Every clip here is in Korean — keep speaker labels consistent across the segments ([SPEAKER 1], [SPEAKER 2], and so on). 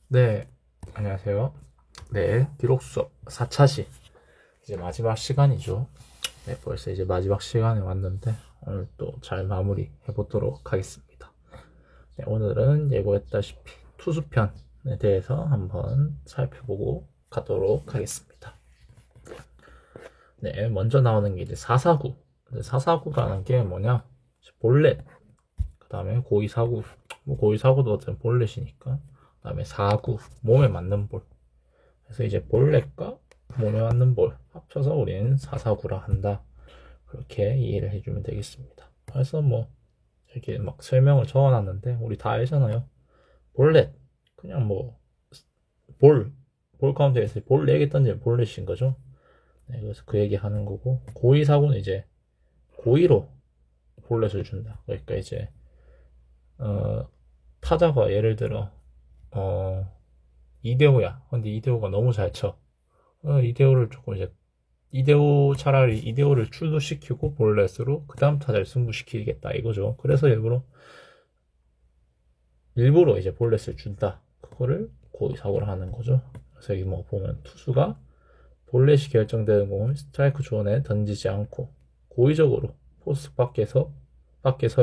[SPEAKER 1] 네, 안녕하세요. 네, 기록 수업 4차시. 이제 마지막 시간이죠. 네, 벌써 이제 마지막 시간에 왔는데, 오늘 또 잘 마무리 해보도록 하겠습니다. 네, 오늘은 예고했다시피 투수편에 대해서 한번 살펴보고 가도록 하겠습니다. 네, 먼저 나오는 게 이제 449. 449라는 게 뭐냐? 볼넷. 그 다음에 고의사구. 고의사구도 어쨌든 볼넷이니까. 그 다음에 4구. 몸에 맞는 볼. 그래서 이제 볼넷과 몸에 맞는 볼 합쳐서 우리는 449라 한다. 그렇게 이해를 해주면 되겠습니다. 그래서 뭐 이렇게 막 설명을 적어놨는데 우리 다 알잖아요. 볼넷 그냥 뭐 볼 카운트에서 볼 4개 던지면 볼넷인 거죠. 네, 그래서 그 얘기 하는 거고 고의사고는 이제 고의로 볼넷을 준다. 그러니까 이제 타자가 예를 들어 이대호야. 근데 이대호가 너무 잘 쳐. 이대호를 조금 이제 차라리 이대호를 출루시키고 볼넷으로 그 다음 타자를 승부시키겠다 이거죠. 그래서 일부러 이제 볼넷을 준다. 그거를 고의사고를 하는 거죠. 그래서 여기 뭐 보면 투수가 볼넷이 결정되는 공을 스트라이크 존에 던지지 않고 고의적으로 포스 밖에 서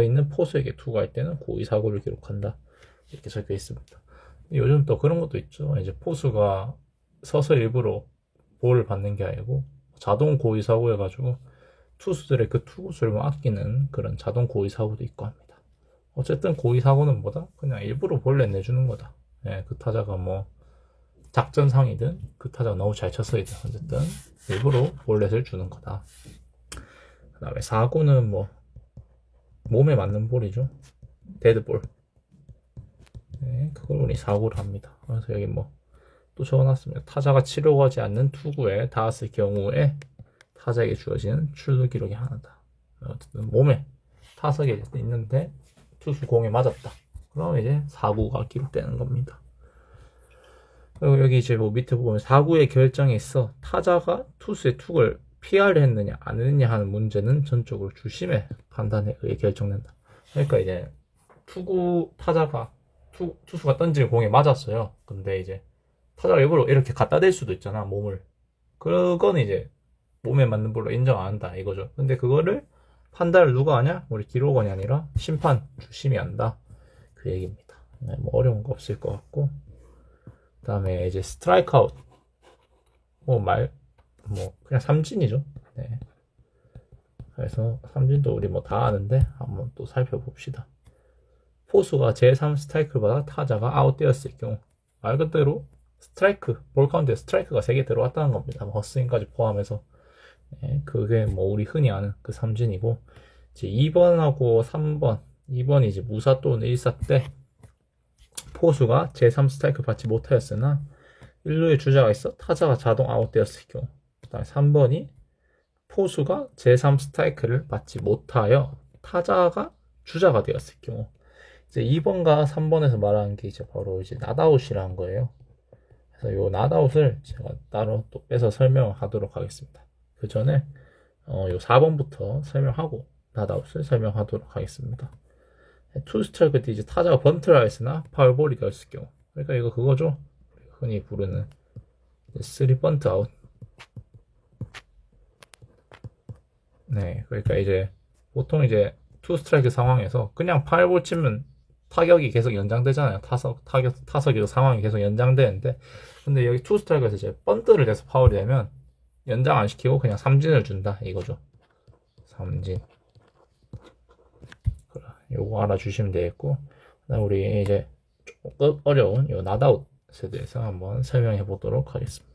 [SPEAKER 1] 있는 포수에게 투구할 때는 고의사고를 기록한다. 이렇게 적혀 있습니다. 요즘 또 그런 것도 있죠. 이제 포수가 서서 일부러 볼을 받는 게 아니고 자동 고의 사고 해가지고 투수들의 그 투구수를 아끼는 그런 자동 고의 사고도 있고 합니다. 어쨌든 고의 사고는 뭐다? 그냥 일부러 볼넷 내주는 거다. 예, 그 타자가 뭐 작전상이든 그 타자가 너무 잘 쳤어이든 어쨌든 일부러 볼넷을 주는 거다. 그 다음에 사구는 뭐 몸에 맞는 볼이죠. 데드볼. 네, 그걸 우리 사구를 합니다. 그래서 여기 뭐 또 적어놨습니다. 타자가 치려고 하지 않는 투구에 닿았을 경우에 타자에게 주어지는 출루 기록이 하나다. 어쨌든 몸에 타석에 있는데 투수 공에 맞았다. 그럼 이제 사구가 기록되는 겁니다. 그리고 여기 이제 뭐 밑에 보면 사구의 결정에 있어 타자가 투수의 투구를 피하려 했느냐 안 했느냐 하는 문제는 전적으로 주심의 판단에 의해 결정된다. 그러니까 이제 투수가 던질 공에 맞았어요. 근데 이제 타자가 일부러 이렇게 갖다 댈 수도 있잖아, 몸을. 그거는 이제 몸에 맞는 볼로 인정 안 한다, 이거죠. 근데 그거를 판단을 누가 하냐? 우리 기록원이 아니라 심판, 주심이 한다. 그 얘기입니다. 네, 뭐 어려운 거 없을 것 같고. 그 다음에 이제 스트라이크 아웃. 그냥 삼진이죠. 네. 그래서 삼진도 우리 뭐 다 아는데 한번 또 살펴봅시다. 포수가 제3 스트라이크를 받아 타자가 아웃되었을 경우 말 그대로 스트라이크, 볼 카운트에 스트라이크가 3개 들어왔다는 겁니다. 헛스윙까지 포함해서. 네, 그게 뭐 우리 흔히 아는 그 삼진이고 이제 2번하고 3번 2번이 이제 무사 또는 1사 때 포수가 제3 스트라이크 받지 못하였으나 1루에 주자가 있어 타자가 자동 아웃되었을 경우 그 다음에 3번이 포수가 제3 스트라이크를 받지 못하여 타자가 주자가 되었을 경우 이제 2번과 3번에서 말하는 게 이제 바로 이제 낫아웃이라는 거예요. 그래서 요 낫아웃을 제가 따로 또 빼서 설명하도록 하겠습니다. 그 전에 요 4번부터 설명하고 낫아웃을 설명하도록 하겠습니다. 투 스트라이크 때 이제 타자가 번트를 하였으나 파울볼이 되었을 경우 그러니까 이거 그거죠. 흔히 부르는 3 번트 아웃. 네, 그러니까 이제 보통 이제 투 스트라이크 상황에서 그냥 파울볼 치면 타격이 계속 연장되잖아요. 타석이 상황이 계속 연장되는데 근데 여기 투 스트라이크에서 이제 번트를 해서 파울이 되면 연장 안 시키고 그냥 삼진을 준다 이거죠. 삼진. 요거 알아주시면 되겠고 우리 이제 조금 어려운 요 낫아웃에 대해서 한번 설명해 보도록 하겠습니다.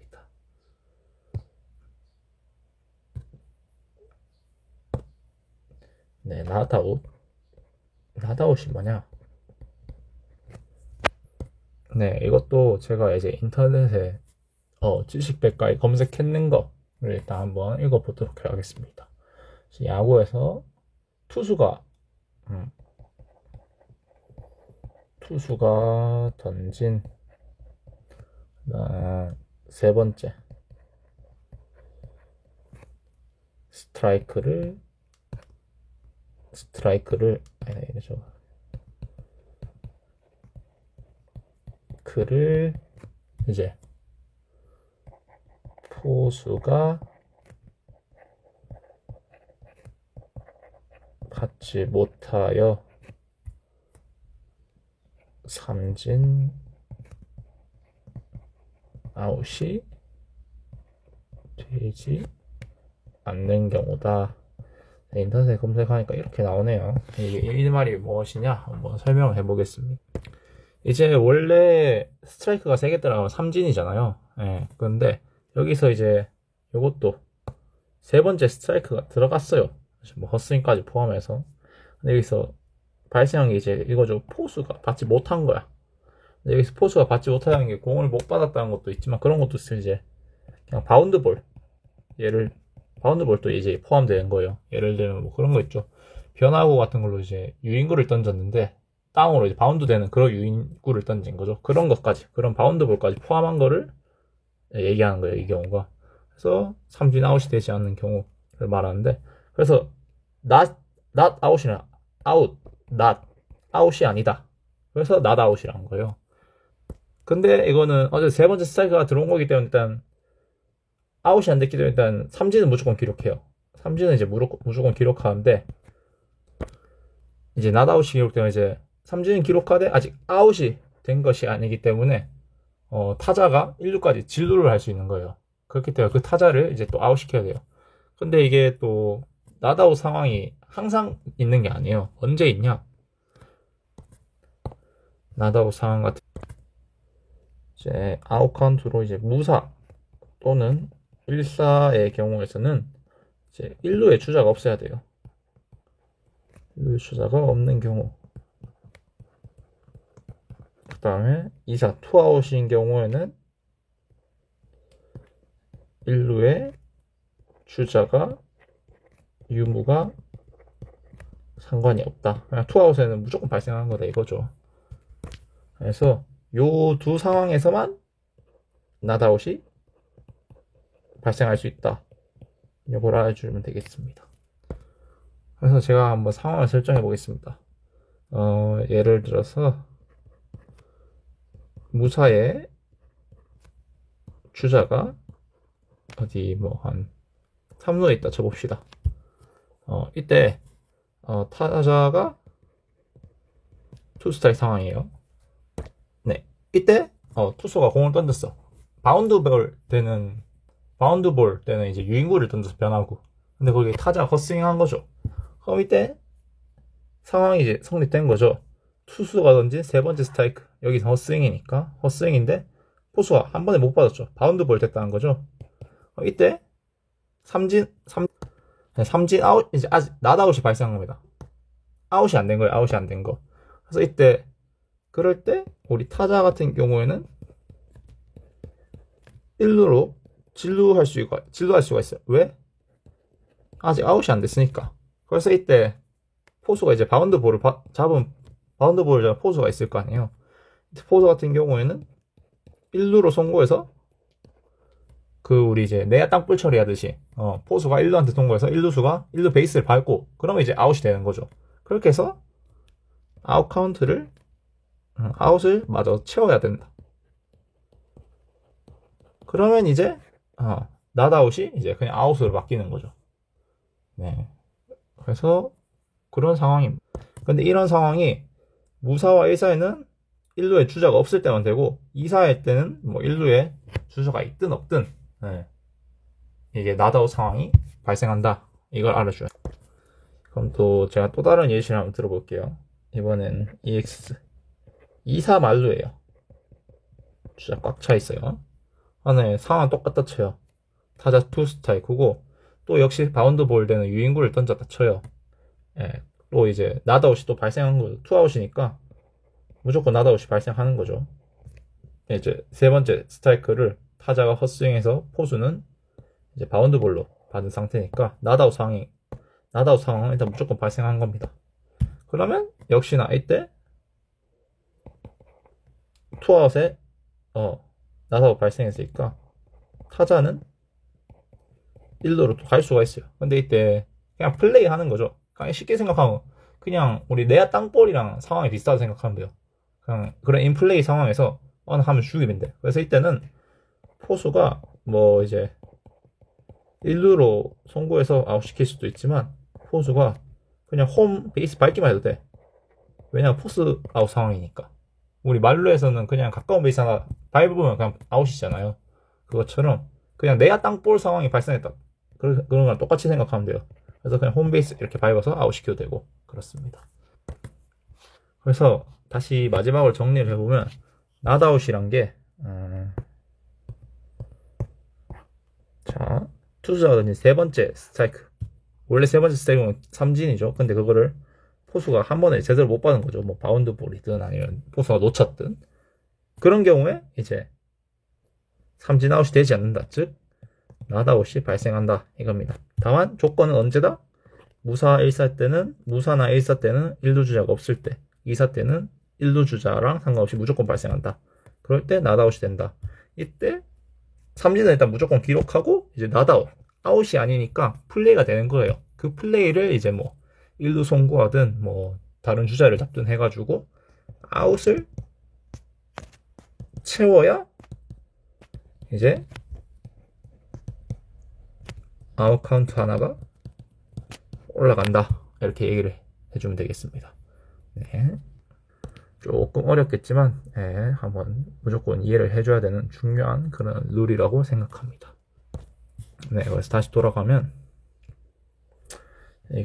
[SPEAKER 1] 네, 낫아웃이 뭐냐? 네, 이것도 제가 이제 인터넷에 지식백과에 검색했는 거를 일단 한번 읽어보도록 하겠습니다. 야구에서 투수가 던진 세 번째 스트라이크를 이러죠. 스트라이크를 이제 포수가 받지 못하여 삼진 아웃이 되지 않는 경우다. 인터넷에 검색하니까 이렇게 나오네요. 이게 이 말이 무엇이냐 한번 설명을 해보겠습니다. 이제 원래 스트라이크가 3개 들어가면 삼진이잖아요. 예, 그런데 여기서 이제 이것도 세 번째 스트라이크가 들어갔어요. 뭐 헛스윙까지 포함해서. 근데 여기서 발생한 게 이제 이거죠. 포수가 받지 못한 거야. 근데 여기서 포수가 받지 못하는 게 공을 못 받았다는 것도 있지만 그런 것도 있어요. 이제 그냥 바운드볼, 바운드볼도 이제 포함되는 거예요. 예를 들면 뭐 그런 거 있죠. 변화구 같은 걸로 이제 유인구를 던졌는데 땅으로 이제 바운드 되는 그런 유인구를 던진 거죠. 그런 것까지, 그런 바운드볼까지 포함한 거를 얘기하는 거예요. 이 경우가. 그래서 삼진 아웃이 되지 않는 경우를 말하는데, 그래서 not out이나 not out이 아니다. 그래서 not out이라는 거예요. 근데 이거는 어제 세 번째 스트라이크가 들어온 거기 때문에 일단 아웃이 안 됐기 때문에 일단 삼진은 무조건 기록해요. 삼진은 이제 무조건 기록하는데, 이제 not out이 기록되면 이제 삼진은 기록하되 아직 아웃이 된 것이 아니기 때문에 타자가 1루까지 진루를 할 수 있는 거예요. 그렇기 때문에 그 타자를 이제 또 아웃시켜야 돼요. 근데 이게 또 not out 상황이 항상 있는 게 아니에요. 언제 있냐? not out 상황 같은 이제 아웃 카운트로 이제 무사 또는 1사의 경우에서는 이제 1루에 주자가 없어야 돼요. 1루에 주자가 없는 경우. 그 다음에 2사 투아웃인 경우에는 1루에 주자가 유무가 상관이 없다. 그냥 투아웃에는 무조건 발생하는 거다 이거죠. 그래서 요 두 상황에서만 나다웃이 발생할 수 있다. 이걸 알아주면 되겠습니다. 그래서 제가 한번 상황을 설정해 보겠습니다. 예를 들어서 무사의 주자가 어디 뭐 한 3루에 있다 쳐봅시다. 이때 타자가 투스트라이크 상황이에요. 네, 이때 투수가 공을 던졌어. 바운드볼 때는 이제 유인구를 던져서 변하고, 근데 거기 타자가 헛스윙한 거죠. 그럼 이때 상황이 이제 성립된 거죠. 투수가 던진 세 번째 스트라이크, 여기서 헛스윙이니까 헛스윙인데 포수가 한 번에 못 받았죠. 바운드볼 됐다는 거죠. 이때 삼진 아웃, 이제 아직 낫아웃이 발생한 겁니다. 아웃이 안 된 거예요. 아웃이 안 된 거. 그래서 이때 그럴 때 우리 타자 같은 경우에는 1루로 진루할 수가 있어요. 왜? 아직 아웃이 안 됐으니까. 그래서 이때 포수가 이제 바운드볼을 잡은 포수가 있을 거 아니에요. 포수 같은 경우에는 1루로 송구해서 우리 이제 내야 땅볼 처리하듯이 포수가 1루한테 통과해서 1루 베이스를 밟고 그러면 이제 아웃이 되는 거죠. 그렇게 해서 아웃 카운트를 아웃을 마저 채워야 된다. 그러면 이제 낫아웃이 이제 그냥 아웃으로 바뀌는 거죠. 네. 그래서 그런 상황입니다. 근데 이런 상황이 무사와 1사에는 1루에 주자가 없을 때만 되고 2사일 때는 뭐 1루에 주자가 있든 없든 이게 낫아웃 상황이 발생한다. 이걸 알아줘요. 그럼 제가 또 다른 예시를 한번 들어볼게요. 이번엔 EX 2사 만루예요. 주자 꽉 차 있어요. 안에 상황 똑같다 쳐요. 타자 투 스트라이크고 또 역시 바운드볼 되는 유인구를 던졌다 쳐요. 또 이제 낫아웃이 또 발생한 거죠. 투아웃이니까 무조건 낫아웃이 발생하는 거죠. 이제 세 번째 스트라이크를 타자가 헛스윙해서 포수는 이제 바운드볼로 받은 상태니까 낫아웃 상황은 일단 무조건 발생한 겁니다. 그러면 역시나 이때 투아웃에 낫아웃 발생했으니까 타자는 1루로 또 갈 수가 있어요. 근데 이때 그냥 플레이 하는 거죠. 그냥 쉽게 생각하면 그냥 우리 내야 땅볼이랑 상황이 비슷하다고 생각하면 돼요. 그냥 그런 인플레이 상황에서 하면 죽이면 그래서 이때는 포수가 뭐 이제 1루로 송구해서 아웃시킬 수도 있지만 포수가 그냥 홈 베이스 밟기만 해도 돼. 왜냐면 포스 아웃 상황이니까. 우리 말루에서는 그냥 가까운 베이스 하나 밟으면 그냥 아웃이잖아요. 그것처럼 그냥 내야 땅볼 상황이 발생했다. 그런 걸 똑같이 생각하면 돼요. 그래서 그냥 홈 베이스 이렇게 밟아서 아웃시켜도 되고 그렇습니다. 그래서 다시 마지막으로 정리를 해보면 낫아웃이란 게 자, 투수자가 던진 세 번째 스트라이크. 원래 세 번째 스트라이크는 삼진이죠. 근데 그거를 포수가 한 번에 제대로 못 받은 거죠. 뭐 바운드 볼이든 아니면 포수가 놓쳤든 그런 경우에 이제 삼진 아웃이 되지 않는다. 즉 낫아웃이 발생한다 이겁니다. 다만 조건은 언제다? 무사 1사 때는 무사나 1사 때는 1루 주자가 없을 때 2사 때는 1루 주자랑 상관없이 무조건 발생한다. 그럴 때 낫아웃이 된다. 이때 삼진은 일단 무조건 기록하고 이제 낫아웃 아웃이 아니니까 플레이가 되는 거예요. 그 플레이를 이제 뭐 1루 송구하든 뭐 다른 주자를 잡든 해가지고 아웃을 채워야 이제 아웃 카운트 하나가 올라간다. 이렇게 얘기를 해주면 되겠습니다. 네. 조금 어렵겠지만 네, 한번 무조건 이해를 해줘야 되는 중요한 그런 룰이라고 생각합니다. 네, 그래서 다시 돌아가면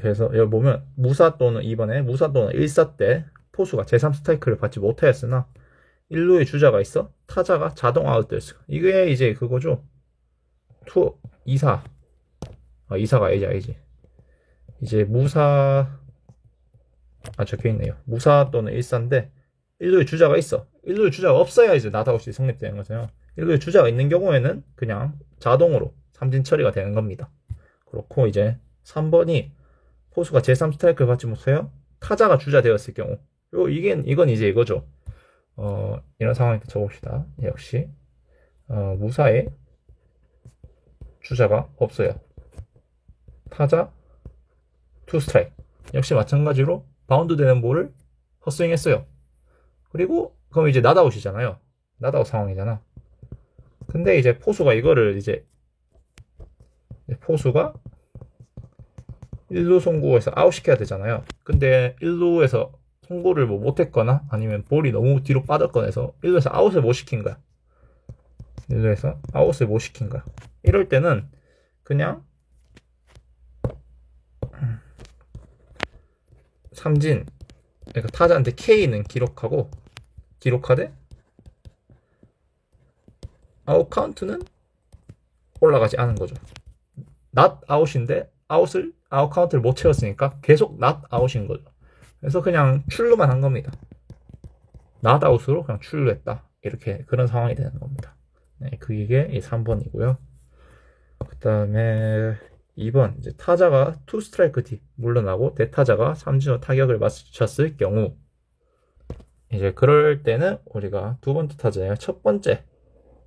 [SPEAKER 1] 그래서 여기 보면 무사 또는 이번에 무사 또는 1사 때 포수가 제3스트라이크를 받지 못하였으나 1루에 주자가 있어 타자가 자동 아웃됐어. 이게 이제 그거죠. 2사 2사가 아니지. 이제 무사 적혀있네요. 무사 또는 1사인데 1루에 주자가 있어. 1루에 주자가 없어야 이제 낫아웃이 성립되는 거잖아요. 1루에 주자가 있는 경우에는 그냥 자동으로 삼진 처리가 되는 겁니다. 그렇고 이제 3번이 포수가 제3 스트라이크를 받지 못해요. 타자가 주자 되었을 경우. 이건 이제 이거죠. 이런 상황에 적어봅시다. 역시 무사에 주자가 없어요. 타자 투 스트라이크. 역시 마찬가지로 바운드 되는 볼을 헛스윙했어요. 그리고 그럼 이제 낫아웃이잖아요. 낫아웃 상황이잖아. 근데 이제 포수가 이거를 이제 포수가 1루 송구에서 아웃시켜야 되잖아요. 근데 1루에서 송구를 뭐 못했거나 아니면 볼이 너무 뒤로 빠졌거나 해서 1루에서 아웃을 못 시킨 거야. 1루에서 아웃을 못 시킨 거야. 이럴 때는 그냥 삼진 그러니까 타자한테 K는 기록하되 아웃 카운트는 올라가지 않은 거죠. not 아웃인데 아웃 카운트를 못 채웠으니까 계속 not 아웃인 거죠. 그래서 그냥 출루만 한 겁니다. not 아웃으로 그냥 출루했다. 이렇게 그런 상황이 되는 겁니다. 네, 그게 3번이고요. 그 다음에 2번 이제 타자가 투 스트라이크 뒤 물러나고 대타자가 삼진으로 타격을 맞췄을 경우 이제 그럴 때는 우리가 두 번째 타자의 첫 번째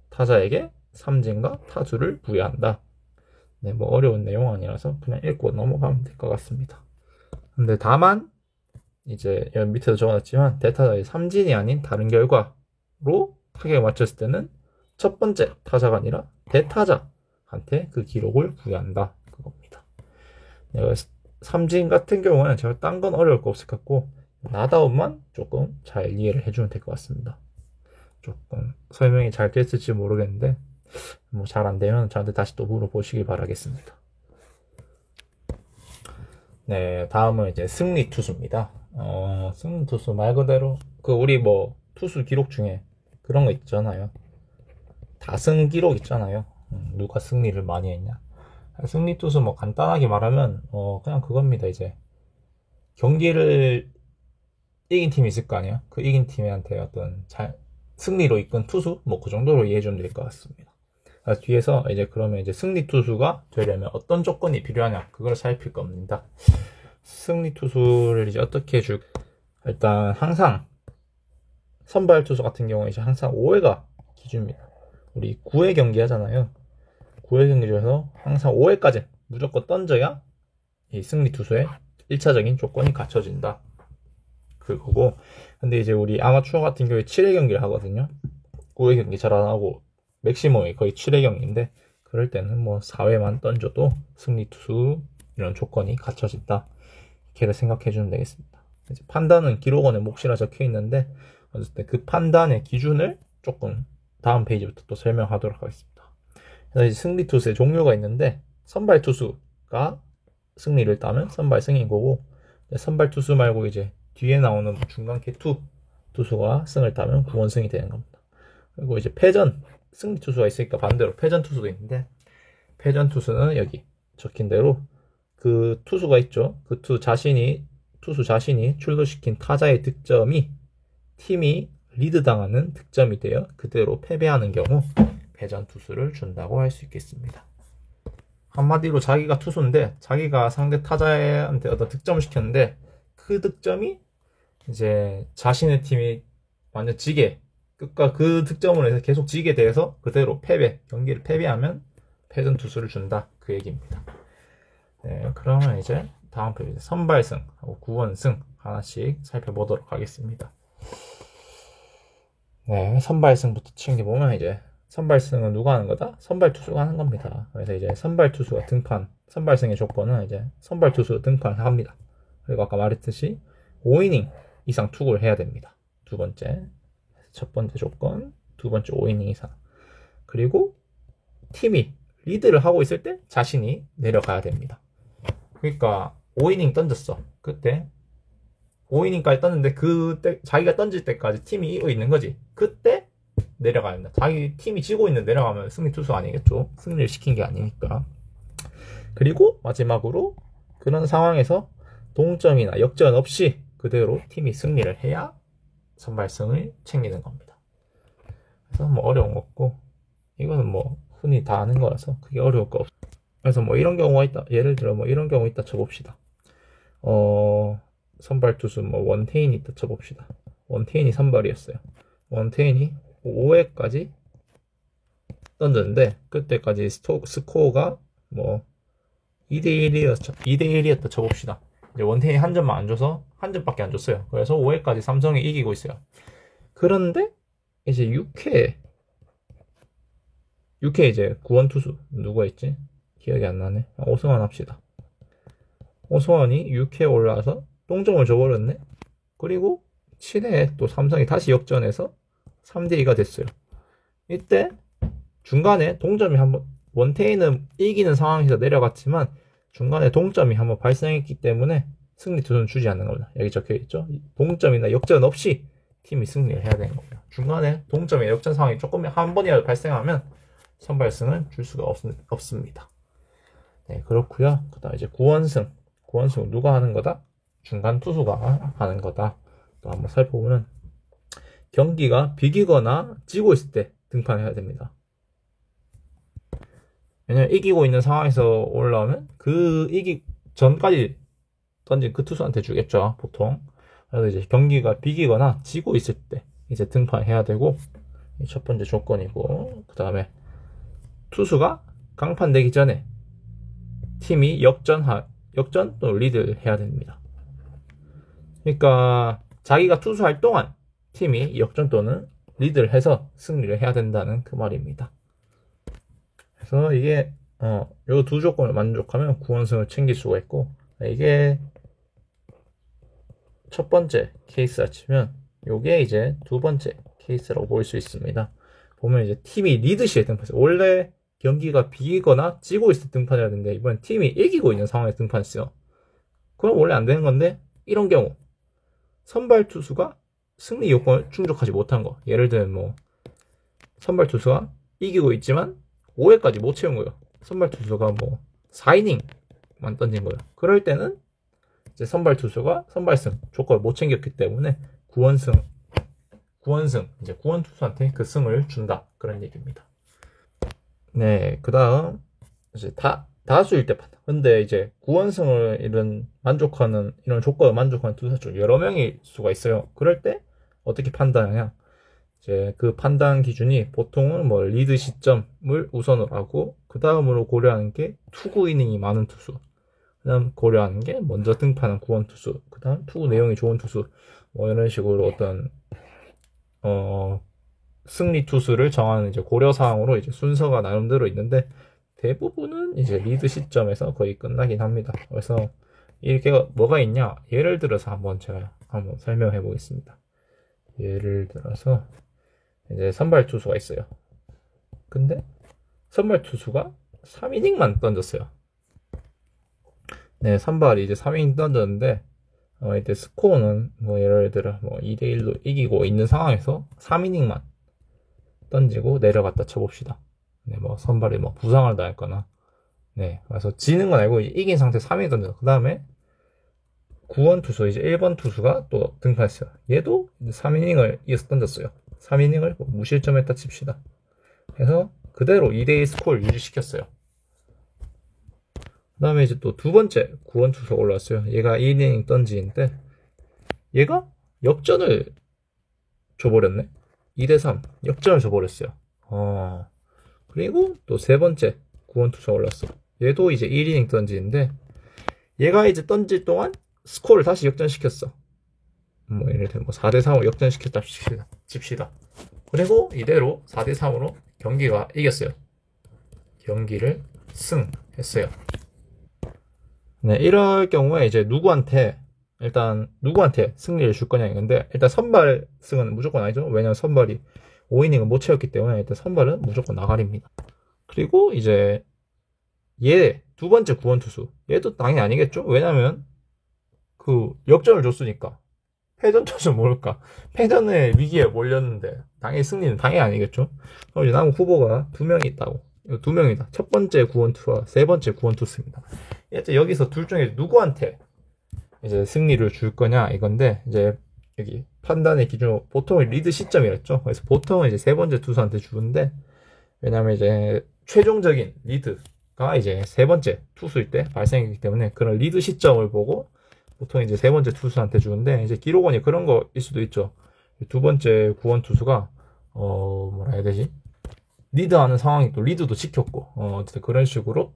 [SPEAKER 1] 타자에게 삼진과 타수를 부여한다. 네, 뭐 어려운 내용 아니라서 그냥 읽고 넘어가면 될 것 같습니다. 근데 다만 이제 여기 밑에도 적어놨지만 대타자의 삼진이 아닌 다른 결과로 타격을 맞췄을 때는 첫 번째 타자가 아니라 대타자한테 그 기록을 부여한다. 그겁니다. 네, 삼진 같은 경우는 제가 딴 건 어려울 거 없을 것 같고 낫아웃만 조금 잘 이해를 해주면 될 것 같습니다. 조금 설명이 잘 됐을지 모르겠는데 뭐 잘 안 되면 저한테 다시 또 물어보시길 바라겠습니다. 네, 다음은 이제 승리 투수입니다. 승리 투수 말 그대로 그 우리 뭐 투수 기록 중에 그런 거 있잖아요. 다승 기록 있잖아요. 누가 승리를 많이 했냐. 승리 투수 뭐 간단하게 말하면 그냥 그겁니다. 이제 경기를 이긴 팀이 있을 거 아니에요. 그 이긴 팀한테 어떤 승리로 이끈 투수 뭐 그 정도로 이해해 주면 될 것 같습니다. 뒤에서 이제 그러면 이제 승리 투수가 되려면 어떤 조건이 필요하냐 그걸 살필 겁니다. 승리 투수를 이제 어떻게 일단 항상 선발 투수 같은 경우에 이제 항상 5회가 기준입니다. 우리 9회 경기 하잖아요. 9회 경기 중에서 항상 5회까지 무조건 던져야 이 승리 투수의 1차적인 조건이 갖춰진다. 그거고. 근데 이제 우리 아마추어 같은 경우에 7회 경기를 하거든요. 9회 경기 잘 안 하고 맥시멈이 거의 7회 경기인데 그럴 때는 뭐 4회만 던져도 승리 투수 이런 조건이 갖춰진다. 이렇게 생각해 주면 되겠습니다. 이제 판단은 기록원에 몫이라 적혀 있는데 어쨌든 그 판단의 기준을 조금 다음 페이지부터 또 설명하도록 하겠습니다. 그래서 이제 승리 투수의 종류가 있는데 선발 투수가 승리를 따면 선발 승인 거고 선발 투수 말고 이제 뒤에 나오는 중간 개투 투수가 승을 따면 구원승이 되는 겁니다. 그리고 이제 패전 승리 투수가 있으니까 반대로 패전 투수도 있는데 패전 투수는 여기 적힌 대로 그 투수가 있죠. 그 투수 자신이 출루시킨 타자의 득점이 팀이 리드당하는 득점이 되어 그대로 패배하는 경우 패전 투수를 준다고 할 수 있겠습니다. 한마디로 자기가 투수인데 자기가 상대 타자한테 어떤 득점을 시켰는데 그 득점이 이제 자신의 팀이 완전 지게 끝과 그 득점으로 해서 계속 지게 돼서 그대로 경기를 패배하면 패전 투수를 준다 그 얘기입니다. 네, 그러면 이제 다음 페이지 선발승하고 구원승 하나씩 살펴보도록 하겠습니다. 네, 선발승부터 챙겨보면 이제 선발승은 누가 하는 거다? 선발 투수가 하는 겁니다. 그래서 이제 선발 투수가 선발승의 조건은 이제 선발 투수 등판을 합니다. 그리고 아까 말했듯이 5이닝 이상 투구를 해야 됩니다. 첫 번째 조건, 두 번째 5이닝 이상. 그리고 팀이 리드를 하고 있을 때 자신이 내려가야 됩니다. 그러니까 5이닝 던졌어. 그때 5이닝까지 떴는데 그때 자기가 던질 때까지 팀이 이기고 있는 거지. 그때 내려가야 합니다. 자기 팀이 지고 있는데 내려가면 승리 투수 아니겠죠. 승리를 시킨 게 아니니까. 그리고 마지막으로 그런 상황에서 동점이나 역전 없이 그대로 팀이 승리를 해야 선발승을 챙기는 겁니다. 그래서 뭐 어려운 거 없고 이거는 뭐 흔히 다 아는 거라서 그게 어려울 거 없어. 그래서 뭐 이런 경우가 있다. 예를 들어 뭐 이런 경우 있다 쳐봅시다. 선발 투수 뭐 원태인이 있다 쳐봅시다. 원태인이 선발이었어요. 원태인이 5회까지 던졌는데 그때까지 스코어가 뭐 2대1이었다 쳐봅시다. 이제 원태인이 한 점만 안 줘서 한 점밖에 안 줬어요. 그래서 5회까지 삼성이 이기고 있어요. 그런데 이제 6회 이제 구원 투수 누가 있지? 기억이 안 나네. 오승환 합시다. 오승환이 6회에 올라와서 동점을 줘버렸네. 그리고 7회에 또 삼성이 다시 역전해서 3대2가 됐어요. 이때 중간에 동점이 한번 원태인은 이기는 상황에서 내려갔지만 중간에 동점이 한번 발생했기 때문에 승리 투수는 주지 않는 겁니다. 여기 적혀있죠. 동점이나 역전 없이 팀이 승리를 해야 되는 겁니다. 중간에 동점이나 역전 상황이 조금 한 번이라도 발생하면 선발승을 줄 수가 없습니다. 네, 그렇고요. 그 다음 이제 구원승은 누가 하는 거다? 중간 투수가 하는 거다. 또 한번 살펴보면 경기가 비기거나 지고 있을 때 등판해야 됩니다. 왜냐면 이기고 있는 상황에서 올라오면 그 이기 전까지 던진 그 투수한테 주겠죠, 보통. 그래서 이제 경기가 비기거나 지고 있을 때 이제 등판해야 되고, 첫 번째 조건이고, 그 다음에 투수가 강판되기 전에 팀이 역전 또 리드를 해야 됩니다. 그러니까 자기가 투수할 동안 팀이 역전 또는 리드를 해서 승리를 해야 된다는 그 말입니다. 그래서 이게 요 두 조건을 만족하면 구원승을 챙길 수가 있고, 이게 첫 번째 케이스라 치면 요게 이제 두 번째 케이스라고 볼 수 있습니다. 보면 이제 팀이 리드 시에 등판했어요. 원래 경기가 비기거나 지고 있을 때 등판해야 되는데 이번엔 팀이 이기고 있는 상황에 등판했어요. 그럼 원래 안 되는 건데 이런 경우 선발 투수가 승리 요건을 충족하지 못한 거. 예를 들면 뭐 선발 투수가 이기고 있지만 5회까지 못 채운 거예요. 선발 투수가 뭐 4이닝만 던진 거예요. 그럴 때는 이제 선발 투수가 선발승 조건을 못 챙겼기 때문에 구원승 이제 구원 투수한테 그 승을 준다, 그런 얘기입니다. 네, 그 다음 이제 다수일 때 판단. 근데 이제 구원승을 이런 조건을 만족하는 투수가 좀 여러 명일 수가 있어요. 그럴 때 어떻게 판단하냐? 이제 그 판단 기준이 보통은 뭐 리드 시점을 우선으로 하고 그 다음으로 고려하는 게 투구 이닝이 많은 투수, 그 다음 고려하는 게 먼저 등판한 구원 투수, 그 다음 투구 내용이 좋은 투수, 뭐 이런 식으로 어떤 승리 투수를 정하는 이제 고려 사항으로 이제 순서가 나름대로 있는데 대부분은 이제 리드 시점에서 거의 끝나긴 합니다. 그래서 이렇게 뭐가 있냐? 예를 들어서 제가 한번 설명해 보겠습니다. 예를 들어서 이제 선발 투수가 있어요. 근데 선발 투수가 3이닝만 던졌어요. 네, 선발이 이제 3이닝 던졌는데 이때 스코어는 뭐 예를 들어 뭐 2대1로 이기고 있는 상황에서 3이닝만 던지고 내려갔다 쳐봅시다. 네, 뭐 선발이 뭐 부상을 당했거나, 네, 그래서 지는 건 알고 이긴 상태 3이닝 던져. 그 다음에 9번 투수 이제 1번 투수가 또 등판했어요. 얘도 3이닝을 이어서 던졌어요. 3이닝을 뭐 무실점했다 칩시다. 그래서 그대로 2대2 스코어를 유지시켰어요. 그 다음에 이제 또 두 번째 9번 투수가 올라왔어요. 얘가 2이닝 던지는데 얘가 역전을 줘버렸네. 2대3 역전을 줘버렸어요. 그리고 또 세 번째 9번 투수가 올랐어. 얘도 이제 1이닝 던지는데 얘가 이제 던질 동안 스코어를 다시 역전시켰어. 뭐 예를 들면 4대3으로 역전시켰다 칩시다. 그리고 이대로 4대3으로 경기가 이겼어요. 경기를 승했어요. 네, 이럴 경우에 이제 누구한테 승리를 줄 거냐 이건데, 일단 선발 승은 무조건 아니죠. 왜냐면 선발이 5이닝을 못 채웠기 때문에 일단 선발은 무조건 나가리입니다. 그리고 이제 얘 두 번째 9번 투수, 얘도 당연히 아니겠죠. 왜냐면 그 역전을 줬으니까. 패전 줬으면 모를까. 패전의 위기에 몰렸는데 당연히 승리는 당연히 아니겠죠. 그럼 이제 남은 후보가 2명이 있다고. 이거 2명이다. 첫 번째 9원 투와 세 번째 9원 투수입니다. 이제 여기서 둘 중에 누구한테 이제 승리를 줄 거냐 이건데, 이제 여기 판단의 기준 보통은 리드 시점이랬죠. 그래서 보통은 이제 세 번째 투수한테 주는데, 왜냐면 이제 최종적인 리드가 이제 세 번째 투수일 때 발생했기 때문에 그런 리드 시점을 보고 보통 이제 세 번째 투수한테 주는데, 이제 기록원이 그런 거일 수도 있죠. 두 번째 9원 투수가 뭐라 해야 되지? 리드하는 상황이 또 리드도 지켰고, 어쨌든 그런 식으로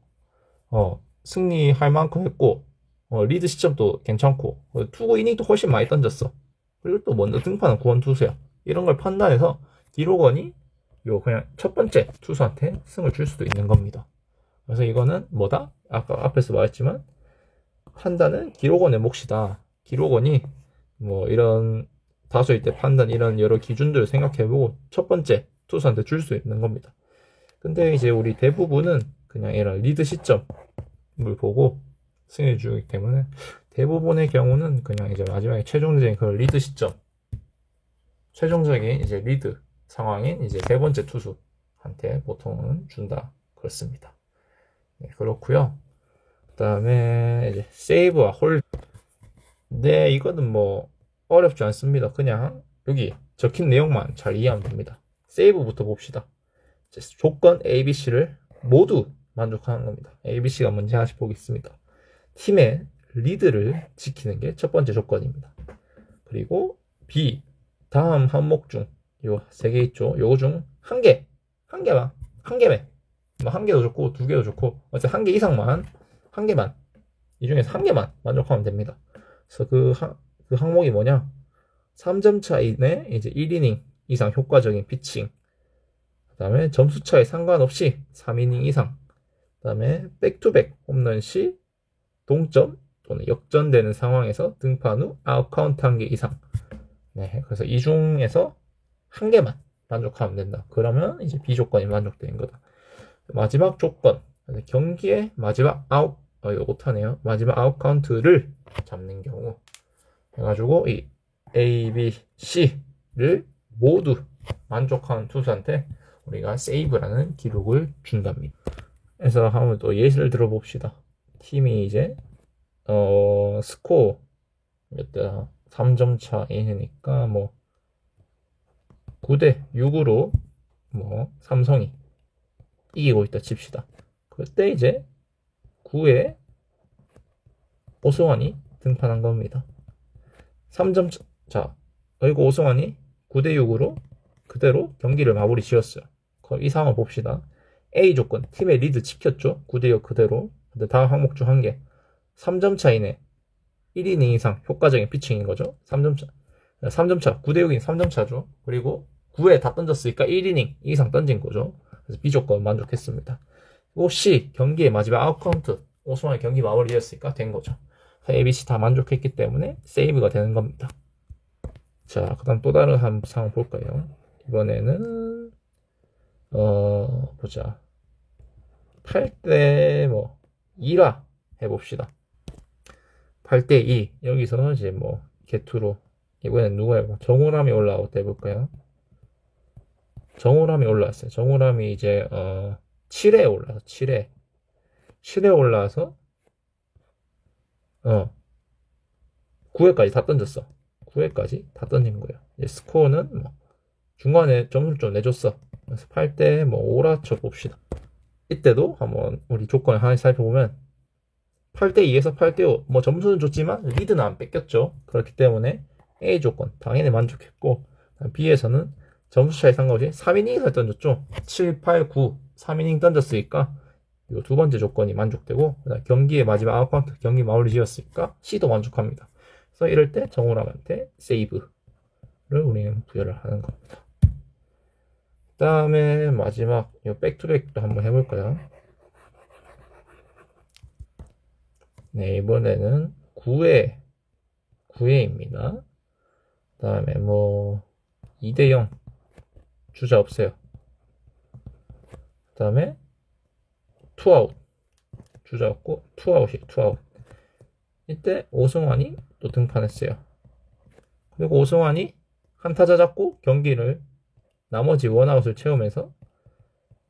[SPEAKER 1] 승리할 만큼 했고, 리드 시점도 괜찮고, 투구 이닝도 훨씬 많이 던졌어. 그리고 또 먼저 등판은 9원 투수야. 이런 걸 판단해서 기록원이 그냥 첫 번째 투수한테 승을 줄 수도 있는 겁니다. 그래서 이거는 뭐다? 아까 앞에서 말했지만 판단은 기록원의 몫이다. 기록원이 뭐 이런 다수일 때 판단 이런 여러 기준들을 생각해보고 첫 번째 투수한테 줄 수 있는 겁니다. 근데 이제 우리 대부분은 그냥 이런 리드 시점을 보고 승리를 주기 때문에 대부분의 경우는 그냥 이제 마지막에 최종적인 그 리드 시점, 최종적인 이제 리드 상황인 이제 세 번째 투수한테 보통은 준다. 그렇습니다. 네, 그렇고요. 그 다음에 이제 세이브와 홀. 네, 이거는 뭐 어렵지 않습니다. 그냥 여기 적힌 내용만 잘 이해하면 됩니다. 세이브부터 봅시다. 조건 ABC를 모두 만족하는 겁니다. ABC가 뭔지 하나씩 보겠습니다. 팀의 리드를 지키는 게 첫 번째 조건입니다. 그리고 B, 다음 항목 중 요 세 개 있죠. 요거 중 한 개만, 뭐 한 개도 좋고 두 개도 좋고 어쨌든 한 개 이상만, 한 개만, 이 중에서 한 개만 만족하면 됩니다. 그래서 그 항목이 뭐냐? 3점 차이 내 이제 1이닝 이상 효과적인 피칭. 그 다음에 점수 차에 상관없이 3이닝 이상. 그 다음에 백투백 홈런 시 동점 또는 역전되는 상황에서 등판 후 아웃카운트 한 개 이상. 네, 그래서 이 중에서 한 개만 만족하면 된다. 그러면 이제 B 조건이 만족되는 거다. 마지막 조건, 경기의 마지막 아웃, 이거 못하네요. 마지막 아웃 카운트를 잡는 경우 해가지고 이 A, B, C를 모두 만족하는 투수한테 우리가 세이브라는 기록을 준답니다. 그래서 한번 또 예시를 들어봅시다. 팀이 이제 스코어 몇 대야? 3점 차이니까 뭐 9대 6으로 뭐 삼성이 이기고 있다 칩시다. 그때 이제 9에 오승환이 등판한 겁니다. 3점 차, 그리고 오승환이 9대 6으로 그대로 경기를 마무리 지었어요. 그럼 이 상황을 봅시다. A 조건, 팀의 리드 지켰죠? 9대 6 그대로. 근데 다음 항목 중 한 개. 3점 차이네. 1이닝 이상 효과적인 피칭인 거죠. 3점 차. 9대 6인 3점 차죠. 그리고 9회 다 던졌으니까 1이닝 이상 던진 거죠. 그래서 B 조건 만족했습니다. 그리고 C, 경기의 마지막 아웃카운트. 오승환이 경기 마무리였으니까 된 거죠. A, B, C 다 만족했기 때문에 세이브가 되는 겁니다. 자, 그 다음 또 다른 한 상황 볼까요? 이번에는, 보자. 8대 2라 해봅시다. 8대 2. 여기서 이제 개투로. 이번엔 누가요? 정우람이 올라오고 해볼까요? 정우람이 올라왔어요. 정우람이 이제, 7회 올라서, 7회 올라와서, 9회까지 다 던졌어. 9회까지 다 던진 거예요. 이제 스코어는 중간에 점수를 좀 내줬어. 그래서 8대 5라 쳐봅시다. 이때도 한번 우리 조건을 하나 살펴보면 8대 2에서 8대 5. 점수는 줬지만 리드는 안 뺏겼죠. 그렇기 때문에 A 조건 당연히 만족했고, B에서는 점수 차이 상관없이 3이닝을 던졌죠. 7, 8, 9 3이닝 던졌으니까 이 두 번째 조건이 만족되고, 경기의 마지막 아웃카운트 경기 마무리 지었으니까 C도 만족합니다. 그래서 이럴 때 정우람한테 세이브를 우리는 부여를 하는 겁니다. 그 다음에 마지막 이 백투백도 한번 해볼까요? 네, 이번에는 9회입니다. 그 다음에 2대 0 주자 없어요. 그 다음에 투아웃 주자 없고 투아웃. 이때 오승환이 또 등판했어요. 그리고 오승환이 한 타자 잡고 경기를 나머지 원아웃을 채우면서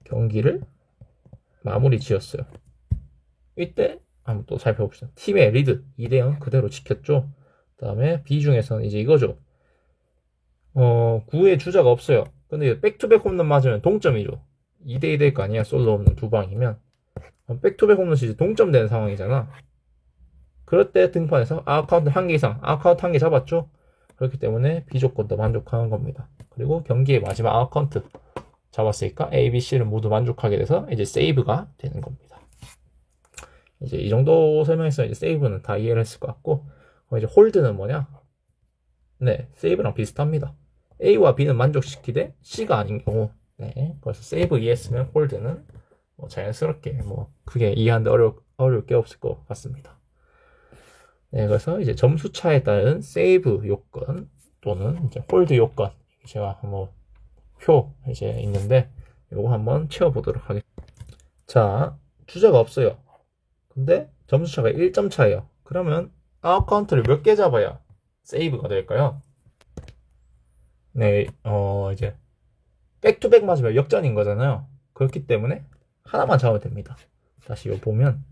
[SPEAKER 1] 경기를 마무리 지었어요. 이때 한번 또 살펴봅시다. 팀의 리드 2대 0 그대로 지켰죠. 그 다음에 B 중에서는 이제 이거죠. 9회 주자가 없어요. 근데 백투백 홈런 맞으면 동점이죠. 2대 2 될 거 아니야. 솔로 홈런 2방이면 백투백 홈런이 이제 동점되는 상황이잖아. 그럴 때 등판에서 아웃카운트 1개 이상, 아웃카운트 1개 잡았죠. 그렇기 때문에 B 조건도 만족하는 겁니다. 그리고 경기의 마지막 아웃카운트 잡았으니까 A, B, C를 모두 만족하게 돼서 이제 세이브가 되는 겁니다. 이제 이 정도 설명해서 이제 세이브는 다 이해를 했을 것 같고, 이제 홀드는 뭐냐? 네, 세이브랑 비슷합니다. A와 B는 만족시키되 C가 아닌 경우, 네, 그래서 세이브 이해했으면 홀드는 자연스럽게 크게 이해하는데 어려울 게 없을 것 같습니다. 네, 그래서 이제 점수 차에 따른 세이브 요건 또는 이제 홀드 요건, 제가 표 이제 있는데 이거 한번 채워보도록 하겠습니다. 자, 주자가 없어요. 근데 점수 차가 1점 차예요. 그러면 아웃카운트를 몇 개 잡아야 세이브가 될까요? 네, 이제 백투백 맞으면 역전인 거잖아요. 그렇기 때문에 하나만 잡으면 됩니다. 다시 이거 보면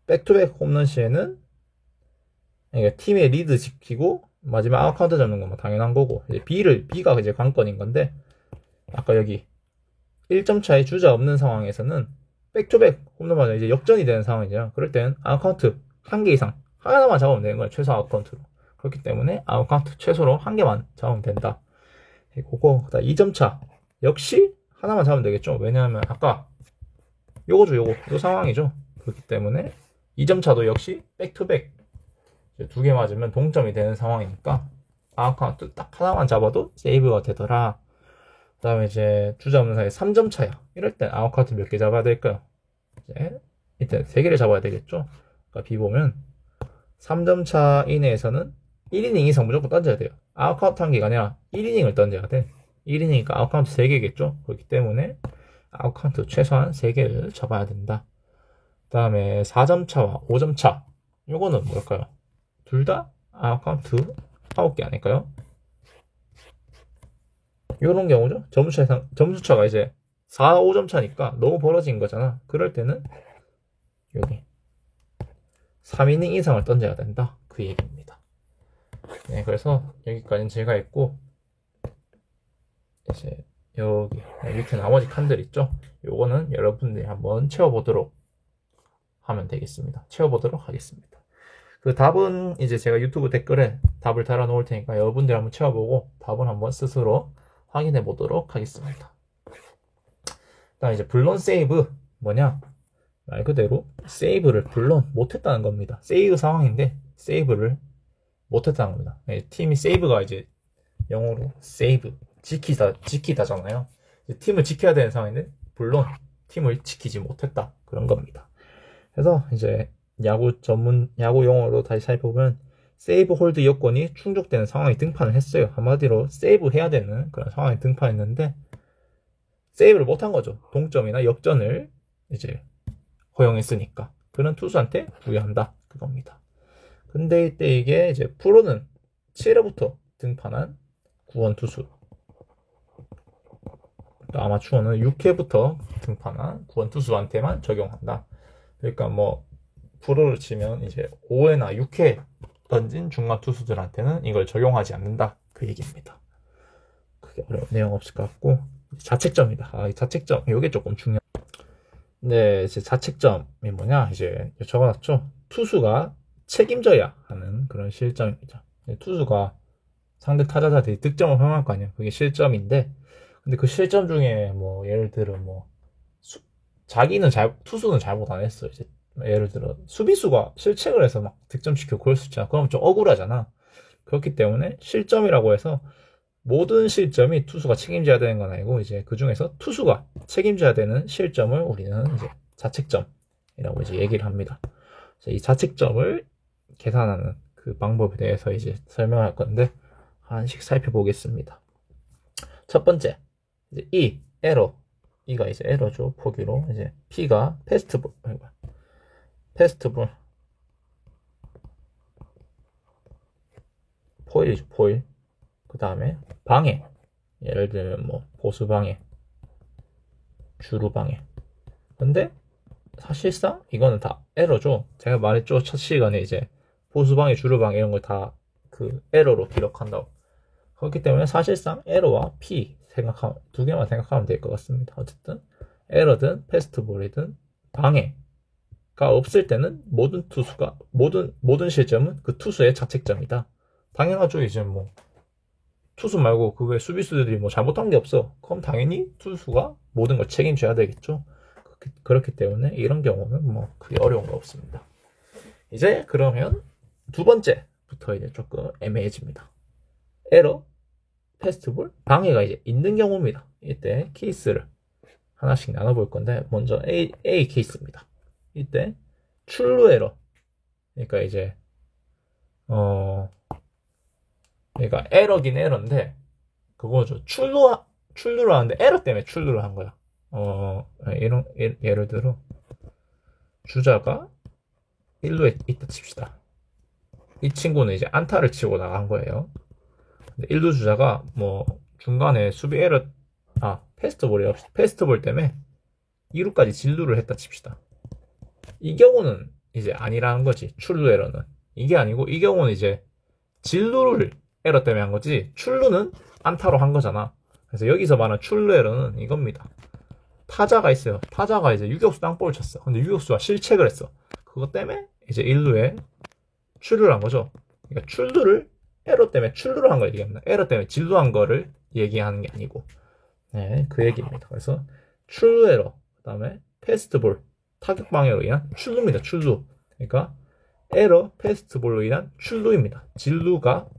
[SPEAKER 1] 백투백 홈런 시에는 팀의 리드 지키고 마지막 아웃카운트 잡는 건 당연한 거고, 이제 B가 이제 관건인 건데, 아까 여기 1점 차에 주자 없는 상황에서는 백투백 홈런 맞으면 이제 역전이 되는 상황이죠. 그럴 때는 아웃카운트 1개 이상 하나만 잡으면 되는 거예요. 최소 아웃카운트로. 그렇기 때문에 아웃카운트 최소로 1개만 잡으면 된다. 그리고 2점 차 역시 하나만 잡으면 되겠죠. 왜냐하면 아까 요거죠. 요 상황이죠. 그렇기 때문에 2점 차도 역시 백투백 2개 맞으면 동점이 되는 상황이니까 아웃카운트 딱 하나만 잡아도 세이브가 되더라. 그 다음에 이제 주자 없는 사이에 3점 차야. 이럴 땐 아웃카운트 몇 개 잡아야 될까요? 이때 3개를 잡아야 되겠죠. 그러니까 B 보면 3점 차 이내에서는 1이닝 이상 무조건 던져야 돼요. 아웃카운트 1개가 아니라 1이닝을 던져야 돼. 1이닝이니까 아웃카운트 3개겠죠. 그렇기 때문에 아웃카운트 최소한 3개를 잡아야 된다. 그 다음에 4점 차와 5점 차, 요거는 뭘까요? 둘 다 아웃카운트 9개 아닐까요? 요런 경우죠. 점수차가 이제 4, 5점 차니까 너무 벌어진 거잖아. 그럴 때는 여기 3이닝 이상을 던져야 된다. 그 얘기입니다. 네, 그래서 여기까지는 제가 했고, 이제 여기 밑에 나머지 칸들 있죠? 요거는 여러분들이 한번 채워보도록 하면 되겠습니다. 채워보도록 하겠습니다. 그 답은 이제 제가 유튜브 댓글에 답을 달아 놓을 테니까 여러분들 한번 채워보고 답을 한번 스스로 확인해 보도록 하겠습니다. 그다음 이제 블론 세이브 뭐냐? 말 그대로 세이브를 블론 못했다는 겁니다. 세이브 상황인데 세이브를 못했다는 겁니다. 팀이 세이브가 이제 영어로 save, 지키다잖아요. 팀을 지켜야 되는 상황인데 물론 팀을 지키지 못했다 그런 겁니다. 그래서 이제 야구 용어로 다시 살펴보면 세이브 홀드 여건이 충족되는 상황이 등판을 했어요. 한마디로 세이브 해야 되는 그런 상황이 등판했는데 세이브를 못한 거죠. 동점이나 역전을 이제 허용했으니까 그런 투수한테 부여한다 그겁니다. 근데 이때 이게 이제 프로는 7회부터 등판한 구원 투수, 또 아마추어는 6회부터 등판한 구원 투수한테만 적용한다. 그러니까 뭐 프로를 치면 이제 5회나 6회 던진 중간 투수들한테는 이걸 적용하지 않는다 그 얘기입니다. 그게 어려운 내용 없을 것 같고 자책점이다. 이 자책점 이게 조금 중요한. 네, 이제 자책점이 뭐냐 이제 적어놨죠. 투수가 책임져야 하는 그런 실점입니다. 투수가 상대 타자들이 득점을 허용할 거 아니에요. 그게 실점인데, 근데 그 실점 중에 뭐 예를 들어 뭐 투수는 잘못 안 했어. 이제 예를 들어 수비수가 실책을 해서 막 득점시키고 그럴 수 있잖아. 그럼 좀 억울하잖아. 그렇기 때문에 실점이라고 해서 모든 실점이 투수가 책임져야 되는 건 아니고 이제 그 중에서 투수가 책임져야 되는 실점을 우리는 이제 자책점이라고 이제 얘기를 합니다. 이 자책점을 계산하는 그 방법에 대해서 이제 설명할 건데 하나씩 살펴보겠습니다. 첫 번째, 이제 에러. E가 이제 에러죠. 포기로. 이제 P가 패스트볼. 포일이죠. 포일. 그 다음에 방해. 예를 들면 뭐 보수방해, 주루방해. 근데 사실상 이거는 다 에러죠. 제가 말했죠. 첫 시간에 이제 보수방해, 주루방해 이런 걸 다 그 에러로 기록한다고. 그렇기 때문에 사실상 에러와 P 두 개만 생각하면 될 것 같습니다. 어쨌든 에러든 패스트볼이든 방해가 없을 때는 모든 실점은 그 투수의 자책점이다. 당연하죠. 이제 뭐 투수 말고 그 외 수비수들이 뭐 잘못한 게 없어. 그럼 당연히 투수가 모든 걸 책임져야 되겠죠. 그렇기 때문에 이런 경우는 뭐 크게 어려운 거 없습니다. 이제 그러면 두 번째부터 이제 조금 애매해집니다. 에러, 패스트볼, 방해가 이제 있는 경우입니다. 이때 케이스를 하나씩 나눠볼 건데 먼저 A 케이스입니다. 이때 출루 에러. 그러니까 이제 그러니까 에러긴 에러인데 그거죠. 출루를 하는데 에러 때문에 출루를 한 거야. 예를 들어 주자가 1루에 있다 칩시다. 이 친구는 이제 안타를 치고 나간 거예요. 근데 1루 주자가 뭐 중간에 수비 에러 패스트볼 때문에 2루까지 진루를 했다 칩시다. 이 경우는 이제 아니라는 거지. 출루 에러는 이게 아니고 이 경우는 이제 진루를 에러 때문에 한 거지 출루는 안타로 한 거잖아. 그래서 여기서 말하는 출루 에러는 이겁니다. 타자가 있어요. 타자가 이제 유격수 땅볼을 쳤어. 근데 유격수가 실책을 했어. 그것 때문에 이제 1루에 출루를 한 거죠. 그러니까 에러 때문에 출루를 한 거 얘기합니다. 에러 때문에 진루한 거를 얘기하는 게 아니고, 네, 그 얘기입니다. 그래서 출루 에러, 그 다음에 패스트볼, 타격 방해로 인한 출루입니다. 출루. 그러니까 에러, 패스트볼로 인한 출루입니다. 진루가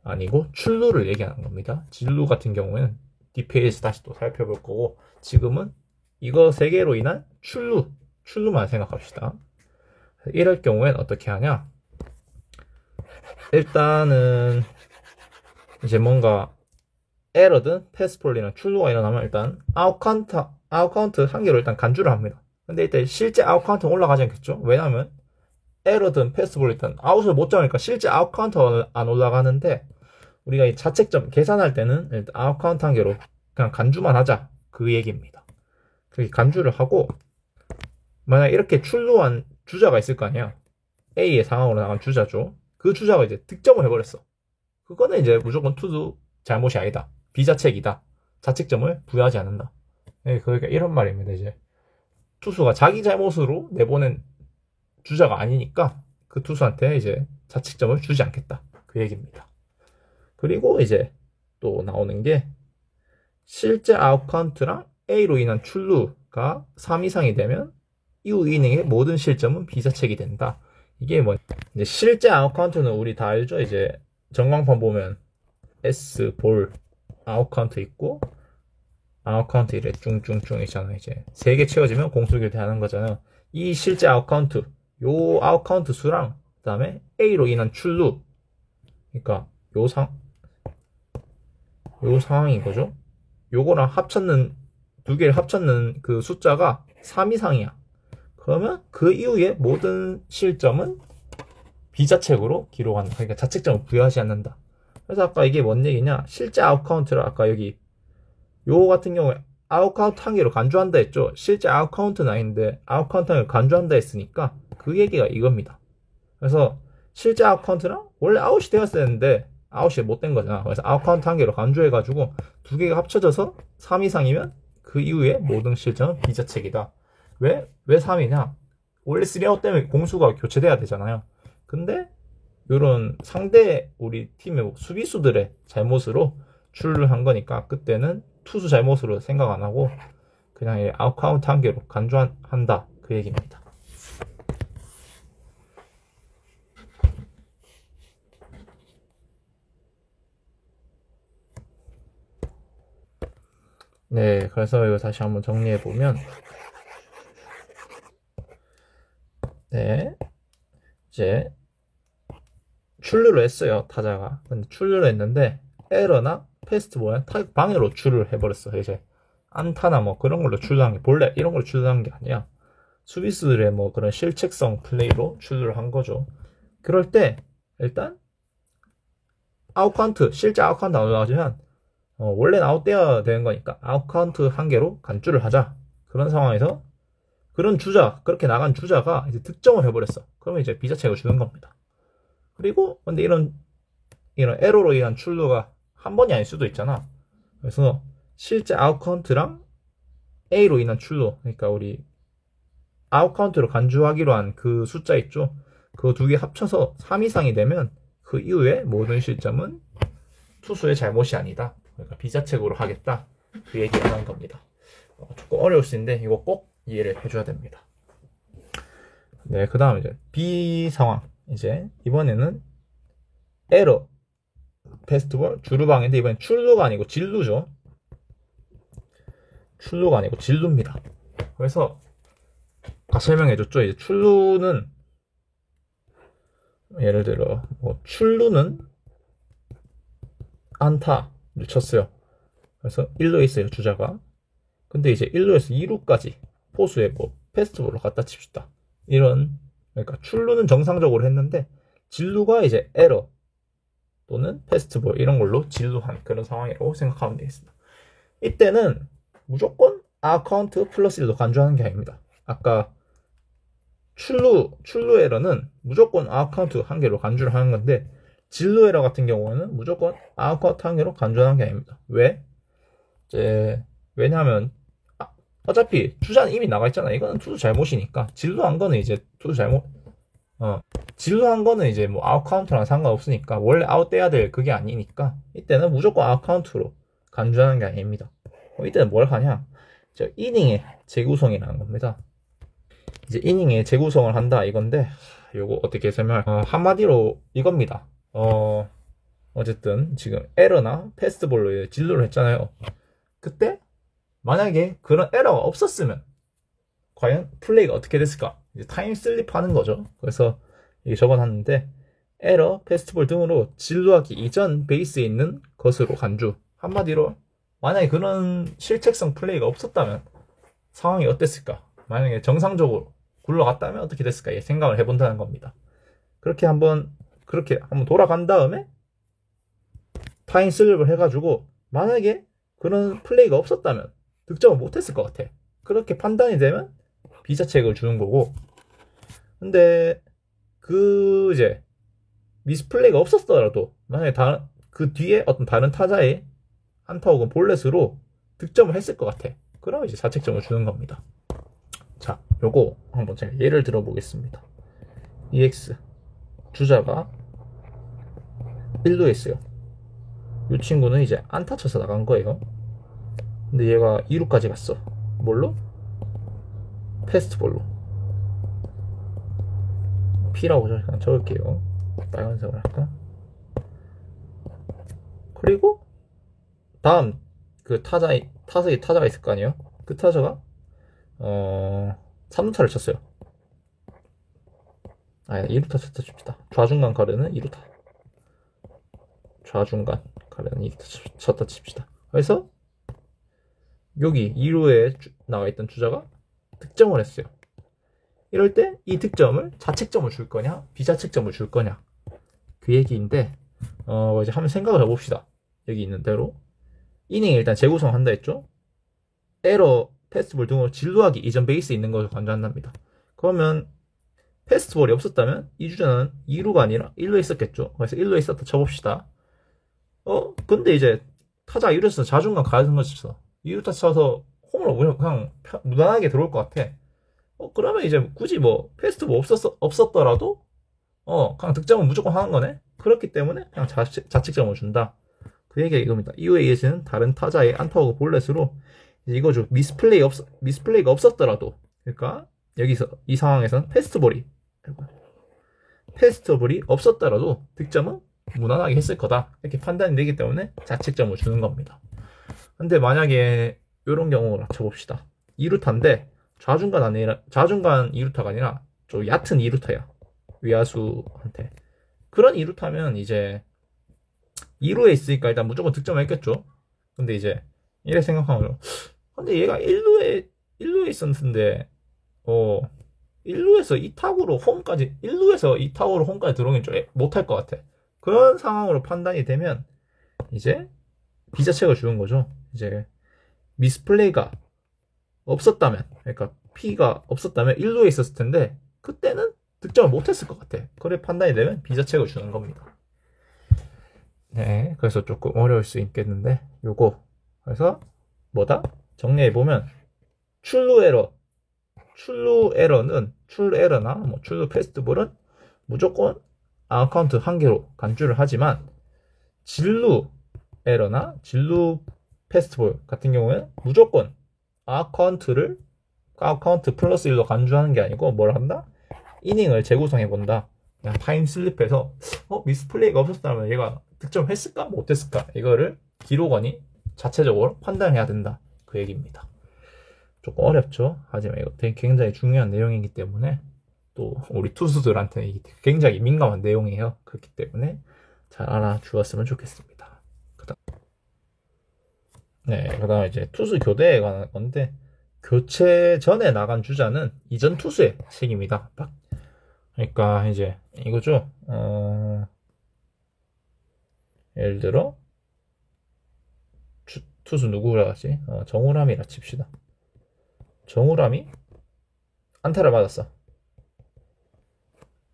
[SPEAKER 1] 아니고 출루를 얘기하는 겁니다. 진루 같은 경우에는 디테일에서 다시 또 살펴볼 거고 지금은 이거 세 개로 인한 출루만 생각합시다. 이럴 경우엔 어떻게 하냐? 일단은 이제 뭔가 에러든 패스트볼이나 출루가 일어나면 일단 아웃카운트 한 개로 일단 간주를 합니다. 근데 이때 실제 아웃카운트는 올라가지 않겠죠? 왜냐면 에러든 패스트볼 일단 아웃을 못 잡으니까 실제 아웃카운트는 안 올라가는데 우리가 이 자책점 계산할 때는 일단 아웃카운트 한 개로 그냥 간주만 하자 그 얘기입니다. 그렇게 간주를 하고 만약 이렇게 출루한 주자가 있을 거 아니야. A의 상황으로 나간 주자죠. 그 주자가 이제 득점을 해버렸어. 그거는 이제 무조건 투수 잘못이 아니다. 비자책이다. 자책점을 부여하지 않는다. 네, 그러니까 이런 말입니다. 이제 투수가 자기 잘못으로 내보낸 주자가 아니니까 그 투수한테 이제 자책점을 주지 않겠다. 그 얘기입니다. 그리고 이제 또 나오는 게 실제 아웃카운트랑 A로 인한 출루가 3 이상이 되면 이후 이닝의 모든 실점은 비자책이 된다. 이게 뭐 이제 실제 아웃카운트는 우리 다 알죠. 이제 전광판 보면 S 볼 아웃 카운트 있고 아웃 카운트 이래 쭝쭝쭝 있잖아. 이제 3개 채워지면 공수 교대하는 거잖아. 이 실제 아웃 카운트 요 아웃 카운트 수랑 그 다음에 A로 인한 출루, 그러니까 요 상황인 거죠. 요거랑 합쳤는 두 개를 합쳤는 그 숫자가 3 이상이야. 그러면 그 이후에 모든 실점은 비자책으로 기록한다. 그러니까 자책점을 부여하지 않는다. 그래서 아까 이게 뭔 얘기냐? 실제 아웃 카운트를 아까 여기 요 같은 경우에 아웃 카운트 한 개로 간주한다 했죠. 실제 아웃 카운트는 아닌데 아웃 카운트 한 개로 간주한다 했으니까 그 얘기가 이겁니다. 그래서 실제 아웃 카운트랑 원래 아웃이 되었어야 했는데 아웃이 못 된 거잖아. 그래서 아웃 카운트 한 개로 간주해가지고 두 개가 합쳐져서 3 이상이면 그 이후에 모든 실점은 비자책이다. 왜 3이냐? 원래 3아웃 때문에 공수가 교체돼야 되잖아요. 근데 이런 상대 우리 팀의 수비수들의 잘못으로 출루를 한 거니까 그때는 투수 잘못으로 생각 안 하고 그냥 아웃 카운트 한 개로 간주한다 그 얘기입니다. 네, 그래서 이거 다시 한번 정리해 보면, 네, 이제 출루를 했어요 타자가. 근데 출루를 했는데 에러나 패스트볼 타격 방해로 출루를 해버렸어. 이제 안타나 뭐 그런 걸로 출루한 게 본래 이런 걸로 출루한 게 아니야. 수비수들의 뭐 그런 실책성 플레이로 출루를 한 거죠. 그럴 때 일단 아웃 카운트 실제 아웃 카운트 나오면 원래는 아웃돼야 되는 거니까 아웃 카운트 한 개로 간주를 하자. 그런 상황에서 그런 주자 그렇게 나간 주자가 이제 득점을 해버렸어. 그러면 이제 비자책을 주는 겁니다. 그리고 근데 이런 에러로 인한 출루가 한 번이 아닐 수도 있잖아. 그래서 실제 아웃 카운트랑 A로 인한 출루, 그러니까 우리 아웃 카운트로 간주하기로 한 그 숫자 있죠. 그 두 개 합쳐서 3 이상이 되면 그 이후에 모든 실점은 투수의 잘못이 아니다. 그러니까 비자책으로 하겠다. 그 얘기를 하는 겁니다. 조금 어려울 수 있는데 이거 꼭 이해를 해줘야 됩니다. 네, 그 다음 이제 B 상황. 이제 이번에는 에러 패스트볼 주루방인데 이번엔 출루가 아니고 진루죠. 출루가 아니고 진루입니다. 그래서 설명해줬죠. 이제 출루는 예를 들어 뭐 출루는 안타를 쳤어요. 그래서 1루에 있어요 주자가. 근데 이제 1루에서 2루까지 포수에 뭐 패스트볼로 갖다 칩시다. 이런 그러니까 출루는 정상적으로 했는데 진루가 이제 에러 또는 패스트볼 이런 걸로 진루한 그런 상황이라고 생각하면 되겠습니다. 이때는 무조건 아카운트 플러스 1로 간주하는 게 아닙니다. 아까 출루 에러는 무조건 아카운트 한 개로 간주를 하는 건데 진루 에러 같은 경우는 무조건 아카운트 한 개로 간주하는 게 아닙니다. 왜? 왜냐하면 어차피 주자는 이미 나가 있잖아. 이거는 투수 잘못이니까 진루한 거는 이제 투수 잘못. 진루한 거는 이제 뭐 아웃 카운트랑 상관없으니까 원래 아웃돼야 될 그게 아니니까 이때는 무조건 아웃 카운트로 간주하는 게 아닙니다. 이때는 뭘 하냐? 이닝의 재구성이라는 겁니다. 이제 이닝의 재구성을 한다 이건데 요거 어떻게 설명할까? 한마디로 이겁니다. 어쨌든 지금 에러나 패스트볼로 진루를 했잖아요. 그때 만약에 그런 에러가 없었으면 과연 플레이가 어떻게 됐을까? 이제 타임 슬립 하는 거죠. 그래서 이게 적어놨는데 에러, 패스트볼 등으로 진루하기 이전 베이스에 있는 것으로 간주. 한마디로 만약에 그런 실책성 플레이가 없었다면 상황이 어땠을까? 만약에 정상적으로 굴러갔다면 어떻게 됐을까? 생각을 해본다는 겁니다. 그렇게 한번 돌아간 다음에 타임 슬립을 해가지고 만약에 그런 플레이가 없었다면 득점을 못했을 것 같아. 그렇게 판단이 되면 비자책을 주는 거고, 근데 이제 미스플레이가 없었더라도 만약에 그 뒤에 어떤 다른 타자의 안타 혹은 볼넷으로 득점을 했을 것 같아. 그럼 이제 자책점을 주는 겁니다. 자, 요거 한번 제가 예를 들어 보겠습니다. EX 주자가 1루에 있어요. 이 친구는 이제 안타 쳐서 나간 거예요. 근데 얘가 2루까지 갔어. 뭘로? 패스트볼로. P라고 그냥 적을게요. 빨간색으로 할까? 그리고 다음 그 타자가 있을 거 아니에요? 그 타자가 3루타를 쳤어요. 2루타 쳤다 칩시다. 좌중간 가르는 2루타. 좌중간 가르는 2루타 쳤다 칩시다. 그래서 여기 2루에 나와 있던 주자가 득점을 했어요. 이럴 때 이 득점을 자책점을 줄 거냐, 비자책점을 줄 거냐, 그 얘기인데, 이제 한번 생각을 해봅시다. 여기 있는 대로. 이닝 일단 재구성한다 했죠? 에러, 패스트볼 등으로 진루하기 이전 베이스에 있는 것을 간주한답니다. 그러면 패스트볼이 없었다면 이 주자는 2루가 아니라 1루에 있었겠죠? 그래서 1루에 있었다 쳐봅시다. 근데 이제 타자가 1루에서 좌중간 가야되는 것이죠. 2루타 쳐서 홈으로 그냥 무난하게 들어올 것 같아. 그러면 이제 굳이 뭐 패스트볼 없었더라도 그냥 득점은 무조건 하는 거네. 그렇기 때문에 그냥 자책점을 준다. 그 얘기가 이겁니다. 이후에 이어지는 다른 타자의 안타하고 볼넷으로 이거죠. 미스플레이가 없었더라도, 그러니까 여기서 이 상황에서는 패스트볼이 없었더라도 득점은 무난하게 했을 거다. 이렇게 판단이 되기 때문에 자책점을 주는 겁니다. 근데 만약에 이런 경우를 쳐봅시다. 2루타인데 좌중간 2루타가 아니라 좀 얕은 2루타야. 외야수한테. 그런 2루타면 이제 2루에 있으니까 일단 무조건 득점을 했겠죠. 근데 이제 이래 생각하면, 근데 얘가 1루에 있었는데 1루에서 2타구로 홈까지 들어오긴 좀 못할 것 같아. 그런 상황으로 판단이 되면 이제 비자책을 주는 거죠. 이제 미스플레이가 없었다면, 그러니까 P가 없었다면 1루에 있었을 텐데 그때는 득점을 못했을 것 같아. 그래 판단이 되면 비자책을 주는 겁니다. 네, 그래서 조금 어려울 수 있겠는데 요거 그래서 뭐다? 정리해보면 출루 에러나 뭐 출루 패스트볼은 무조건 아웃카운트 한 개로 간주를 하지만 진루 에러나 진루 패스트볼 같은 경우에는 무조건 아웃카운트 플러스 1로 간주하는 게 아니고 뭘 한다? 이닝을 재구성해 본다. 그냥 타임슬립해서 미스플레이가 없었다면 얘가 득점했을까 못했을까 이거를 기록원이 자체적으로 판단해야 된다. 그 얘기입니다. 조금 어렵죠. 하지만 이거 되게 굉장히 중요한 내용이기 때문에 또 우리 투수들한테 이게 굉장히 민감한 내용이에요. 그렇기 때문에 잘 알아주었으면 좋겠습니다. 그다음에 이제 투수 교대에 관한 건데, 교체 전에 나간 주자는 이전 투수의 책임이다. 그러니까 이제 이거죠. 예를 들어 투수 누구라 하지? 정우람이라 칩시다. 정우람이 안타를 맞았어.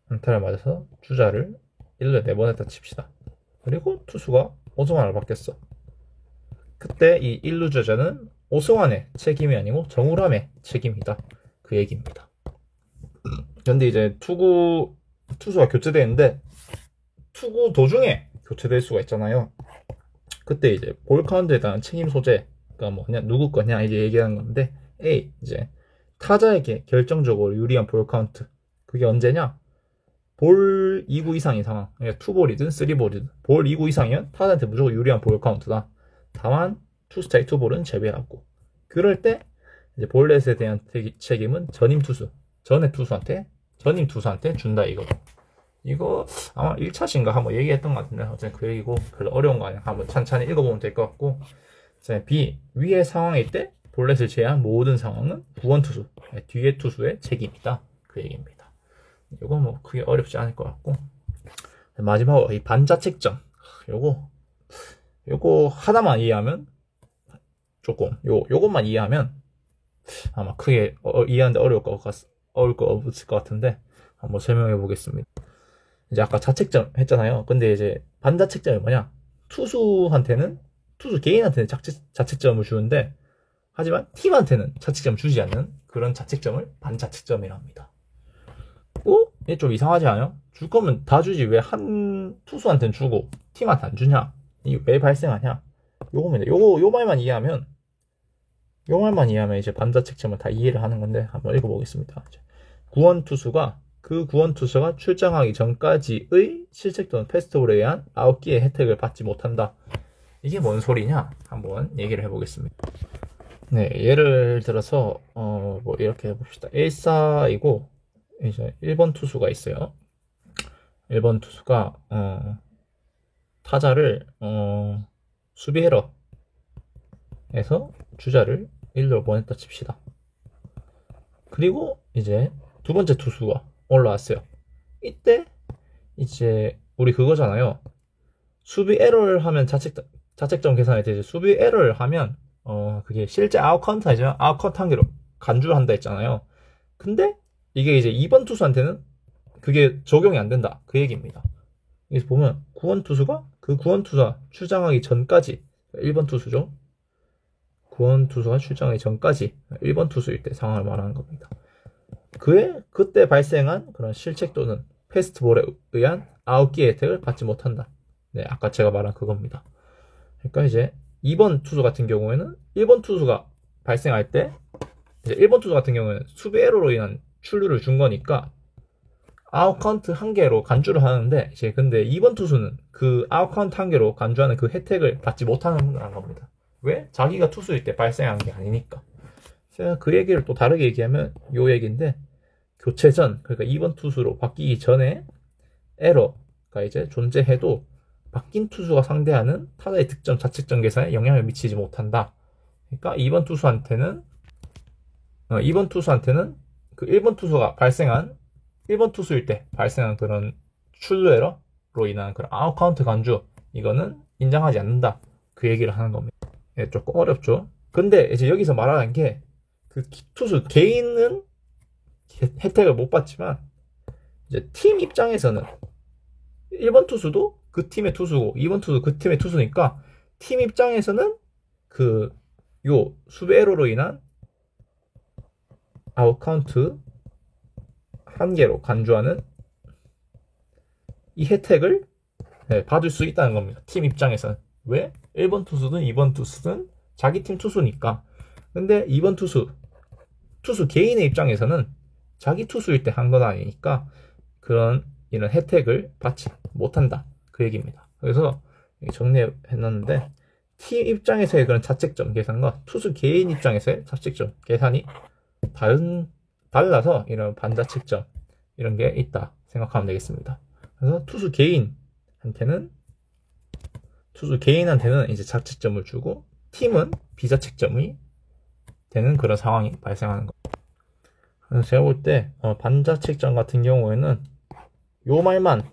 [SPEAKER 1] 안타를 맞아서 주자를 1루에 내보냈다 칩시다. 그리고 투수가 오승환으로 바뀌었어. 그때 이 1루 주자는 오승환의 책임이 아니고 정우람의 책임이다. 그 얘기입니다. 근데 이제 투수가 교체되는데 투구 도중에 교체될 수가 있잖아요. 그때 이제 볼 카운트에 대한 책임 소재가 뭐냐, 누구 거냐 이제 얘기하는 건데, A 이제 타자에게 결정적으로 유리한 볼 카운트. 그게 언제냐? 볼 2구 이상인 상황. 그러니까 2볼이든 3볼이든 볼 2구 이상이면 타자한테 무조건 유리한 볼 카운트다. 다만 2스트라이크 2볼은 제외하고. 그럴 때 이제 볼넷에 대한 책임은 전임 투수한테 준다 이거. 이거 아마 1차신가 한번 얘기했던 것 같은데 어쨌든 그 얘기고 별로 어려운 거 아니야. 한번 찬찬히 읽어보면 될 것 같고. B 위의 상황일 때 볼넷을 제외한 모든 상황은 구원 투수, 뒤에 투수의 책임이다. 그 얘기입니다. 이거 뭐 크게 어렵지 않을 것 같고. 마지막으로 이 반자책점. 요거 하나만 이해하면 요것만 이해하면 아마 크게 이해하는데 어려울 거 없을 것 같은데 한번 설명해 보겠습니다. 이제 아까 자책점 했잖아요. 근데 이제 반자책점이 뭐냐? 투수 개인한테는 자책점을 주는데, 하지만 팀한테는 자책점을 주지 않는 그런 자책점을 반자책점이라 합니다. 얘 좀 이상하지 않아요? 줄 거면 다 주지 왜 한 투수한테는 주고 팀한테 안 주냐? 이게 왜 발생하냐? 요 말만 이해하면 이제 반자책점을 다 이해를 하는 건데 한번 읽어보겠습니다. 구원 투수가 출장하기 전까지의 실책 또는 패스트볼에 의한 아웃기의 혜택을 받지 못한다. 이게 뭔 소리냐? 한번 얘기를 해보겠습니다. 네, 예를 들어서 뭐 이렇게 해봅시다. 1사이고 이제 1번 투수가 있어요. 1번 투수가 타자를 수비 에러 해서 주자를 1루로 보냈다 칩시다. 그리고 이제 두 번째 투수가 올라왔어요. 이때 이제 우리 그거잖아요. 수비 에러를 하면 자책점 계산이 되지. 수비 에러를 하면 그게 실제 아웃 카운트 아니죠. 아웃 카운트 한 개로 간주를 한다 했잖아요. 근데 이게 이제 2번 투수한테는 그게 적용이 안 된다. 그 얘기입니다. 여기서 보면 구원 투수가 그 구원 투수가 출장하기 전까지 1번 투수죠. 구원 투수가 출장하기 전까지 1번 투수일 때 상황을 말하는 겁니다. 그때 발생한 그런 실책 또는 패스트볼에 의한 아웃기의 혜택을 받지 못한다. 네, 아까 제가 말한 그겁니다. 그러니까 이제 2번 투수 같은 경우에는 1번 투수가 발생할 때 이제 1번 투수 같은 경우에는 수비 에러로 인한 출루를 준 거니까 아웃 카운트 한 개로 간주를 하는데 이제 근데 2번 투수는 그 아웃 카운트 한 개로 간주하는 그 혜택을 받지 못하는 겁니다. 왜? 자기가 투수일 때 발생한 게 아니니까. 제가 그 얘기를 또 다르게 얘기하면 요 얘기인데 교체 전, 그러니까 2번 투수로 바뀌기 전에 에러가 이제 존재해도 바뀐 투수가 상대하는 타자의 득점 자책점 계산에 영향을 미치지 못한다. 그러니까 2번 투수한테는 그 1번 투수가 발생한 1번 투수일 때 발생한 그런 출루 에러로 인한 그런 아웃 카운트 간주 이거는 인정하지 않는다. 그 얘기를 하는 겁니다. 예, 조금 어렵죠. 근데 이제 여기서 말하는 게 그 투수 개인은 혜택을 못 받지만 이제 팀 입장에서는 1번 투수도 그 팀의 투수고 2번 투수 그 팀의 투수니까 팀 입장에서는 그 요 수비 에러로 인한 아웃 카운트 한 개로 간주하는 이 혜택을 받을 수 있다는 겁니다. 팀 입장에서는. 왜? 1번 투수든 2번 투수든 자기 팀 투수니까. 근데 2번 투수 개인의 입장에서는 자기 투수일 때 한 건 아니니까 이런 혜택을 받지 못한다. 그 얘기입니다. 그래서 정리해놨는데 팀 입장에서의 그런 자책점 계산과 투수 개인 입장에서의 자책점 계산이 달라서 이런 반자책점 이런 게 있다 생각하면 되겠습니다. 그래서 투수 개인한테는 이제 자책점을 주고 팀은 비자책점이 되는 그런 상황이 발생하는 거. 그래서 제가 볼 때 반자책점 같은 경우에는 요 말만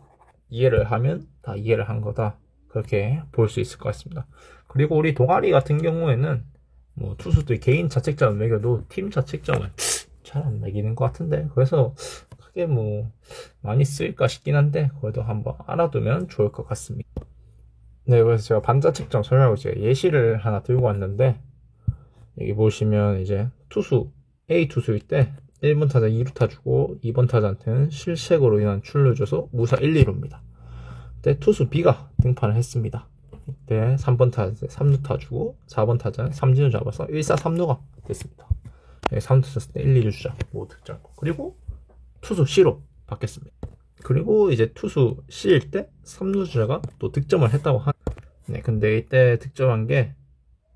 [SPEAKER 1] 이해를 하면 다 이해를 한 거다. 그렇게 볼 수 있을 것 같습니다. 그리고 우리 동아리 같은 경우에는 뭐 투수들이 개인 자책점을 매겨도 팀 자책점을 잘 안 매기는 것 같은데 그래서 크게 뭐 많이 쓰일까 싶긴 한데 그래도 한번 알아두면 좋을 것 같습니다. 네, 그래서 제가 반자책점 설명을 이제 예시를 하나 들고 왔는데 여기 보시면 이제 A 투수일 때 1번 타자 2루타 주고 2번 타자한테는 실책으로 인한 출루 줘서 무사 1, 2루입니다. 그때 투수 B가 등판을 했습니다. 이때 3번 타자 3루타 주고 4번 타자는 3진을 잡아서 1사 3루가 됐습니다. 3루 쳤을 때 1, 2루 주자 모두 득점. 그리고 투수 C로 바뀌었습니다. 그리고 이제 투수 C일 때 3루 주자가 또 득점을 했다고 네, 근데 이때 득점한 게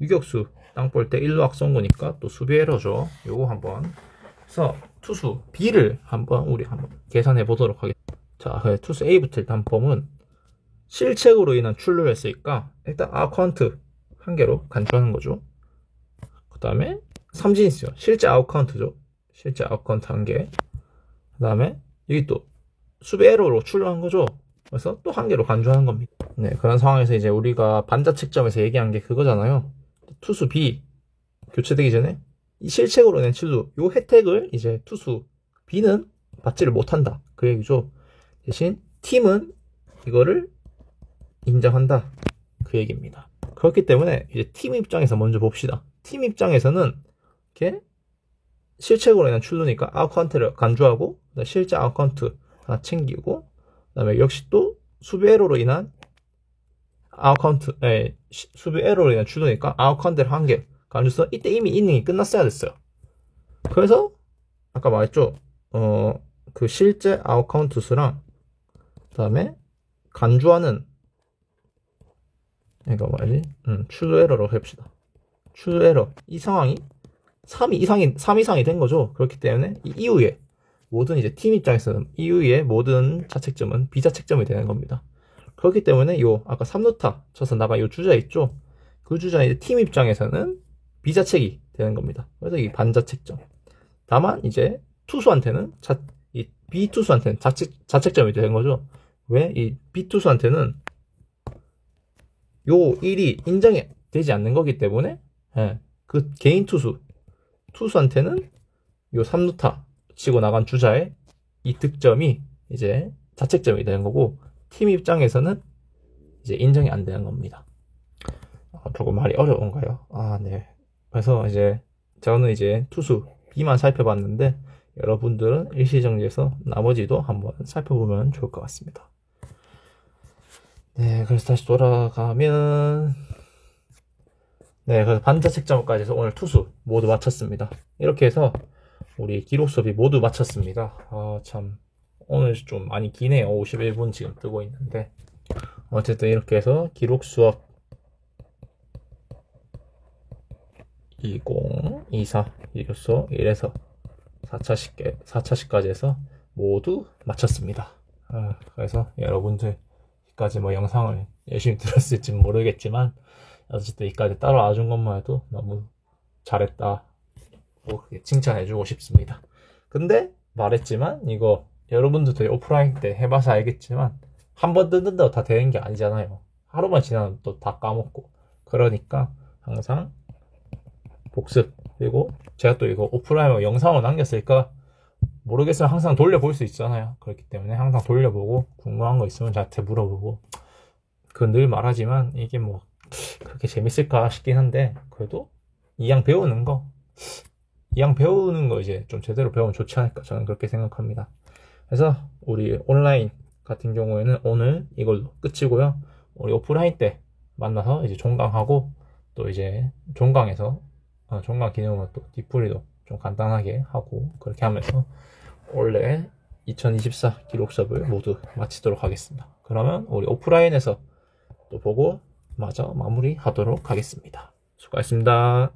[SPEAKER 1] 유격수 땅볼 때 1루 악성구니까 또 수비 에러죠. 요거 한번 그래서 투수 B를 우리 한번 계산해 보도록 하겠습니다. 자, 투수 A부터 일단 범은 실책으로 인한 출루를 했으니까 일단 아웃 카운트 한 개로 간주하는 거죠. 그 다음에 삼진 있어요. 실제 아웃 카운트죠. 실제 아웃 카운트 한 개. 그 다음에 여기 또 수비 에러로 출루한 거죠. 그래서 또 한 개로 간주하는 겁니다. 네, 그런 상황에서 이제 우리가 반자책점에서 얘기한 게 그거잖아요. 투수 B 교체되기 전에 이 실책으로 낸 출루 요 혜택을 이제 투수 B는 받지를 못한다. 그 얘기죠. 대신 팀은 이거를 인정한다. 그 얘기입니다. 그렇기 때문에 이제 팀 입장에서 먼저 봅시다. 팀 입장에서는 이렇게 실책으로 인한 출루니까 아웃 카운트를 간주하고 실제 아웃 카운트 하나 챙기고 그다음에 역시 또 수비 에러로 인한 출루니까 아웃 카운트를 한 개 간주해서 이때 이미 이닝이 끝났어야 됐어요. 그래서 아까 말했죠. 그 실제 아웃 카운트 수랑 그다음에 간주하는 그러니까 뭐지? true error로 해봅시다. true error. 이 상황이 3 이상이 된 거죠. 그렇기 때문에 이 이후에 모든 이제 팀 입장에서는 이후에 모든 자책점은 비자책점이 되는 겁니다. 그렇기 때문에 요 아까 3루타 쳐서 나간 요 주자 있죠. 그 주자 이제 팀 입장에서는 비자책이 되는 겁니다. 그래서 이 반자책점. 다만 이제 투수한테는 이 B 투수한테는 자책점이 되는 거죠. 왜? 이 B 투수한테는 요 일이 인정이 되지 않는 거기 때문에 그 개인 투수한테는 요 3루타 치고 나간 주자의 이 득점이 이제 자책점이 되는 거고 팀 입장에서는 이제 인정이 안 되는 겁니다. 조금 말이 어려운가요? 네. 그래서 이제 저는 이제 투수 B만 살펴봤는데 여러분들은 일시정지해서 나머지도 한번 살펴보면 좋을 것 같습니다. 네, 그래서 다시 돌아가면 그래서 반자책점까지 해서 오늘 투수 모두 마쳤습니다. 이렇게 해서 우리 기록 수업이 모두 마쳤습니다. 참 오늘 좀 많이 기네요. 51분 지금 뜨고 있는데 어쨌든 이렇게 해서 기록 수업 20, 24, 이로써 1에서 4차시까지 해서 모두 마쳤습니다. 그래서 여러분들까지 뭐 영상을 열심히 들었을지 모르겠지만 어쨌든 여기까지 따라와 준 것만 해도 너무 잘했다 칭찬해주고 싶습니다. 근데 말했지만 이거 여러분들도 오프라인 때 해봐서 알겠지만 한 번 듣는다고 다 되는 게 아니잖아요. 하루만 지나면 또 다 까먹고 그러니까 항상 복습. 그리고 제가 또 이거 오프라인으로 영상으로 남겼으니까 모르겠으면 항상 돌려볼 수 있잖아요. 그렇기 때문에 항상 돌려보고 궁금한 거 있으면 저한테 물어보고 그건 늘 말하지만 이게 뭐 그렇게 재밌을까 싶긴 한데 그래도 이왕 배우는 거 이제 좀 제대로 배우면 좋지 않을까 저는 그렇게 생각합니다. 그래서 우리 온라인 같은 경우에는 오늘 이걸로 끝이고요. 우리 오프라인 때 만나서 이제 종강하고 또 이제 종강에서 종강 기념으로 또 뒷풀이도 좀 간단하게 하고 그렇게 하면서 원래 2024 기록 수업을 모두 마치도록 하겠습니다. 그러면 우리 오프라인에서 또 보고 마저 마무리하도록 하겠습니다. 수고하셨습니다.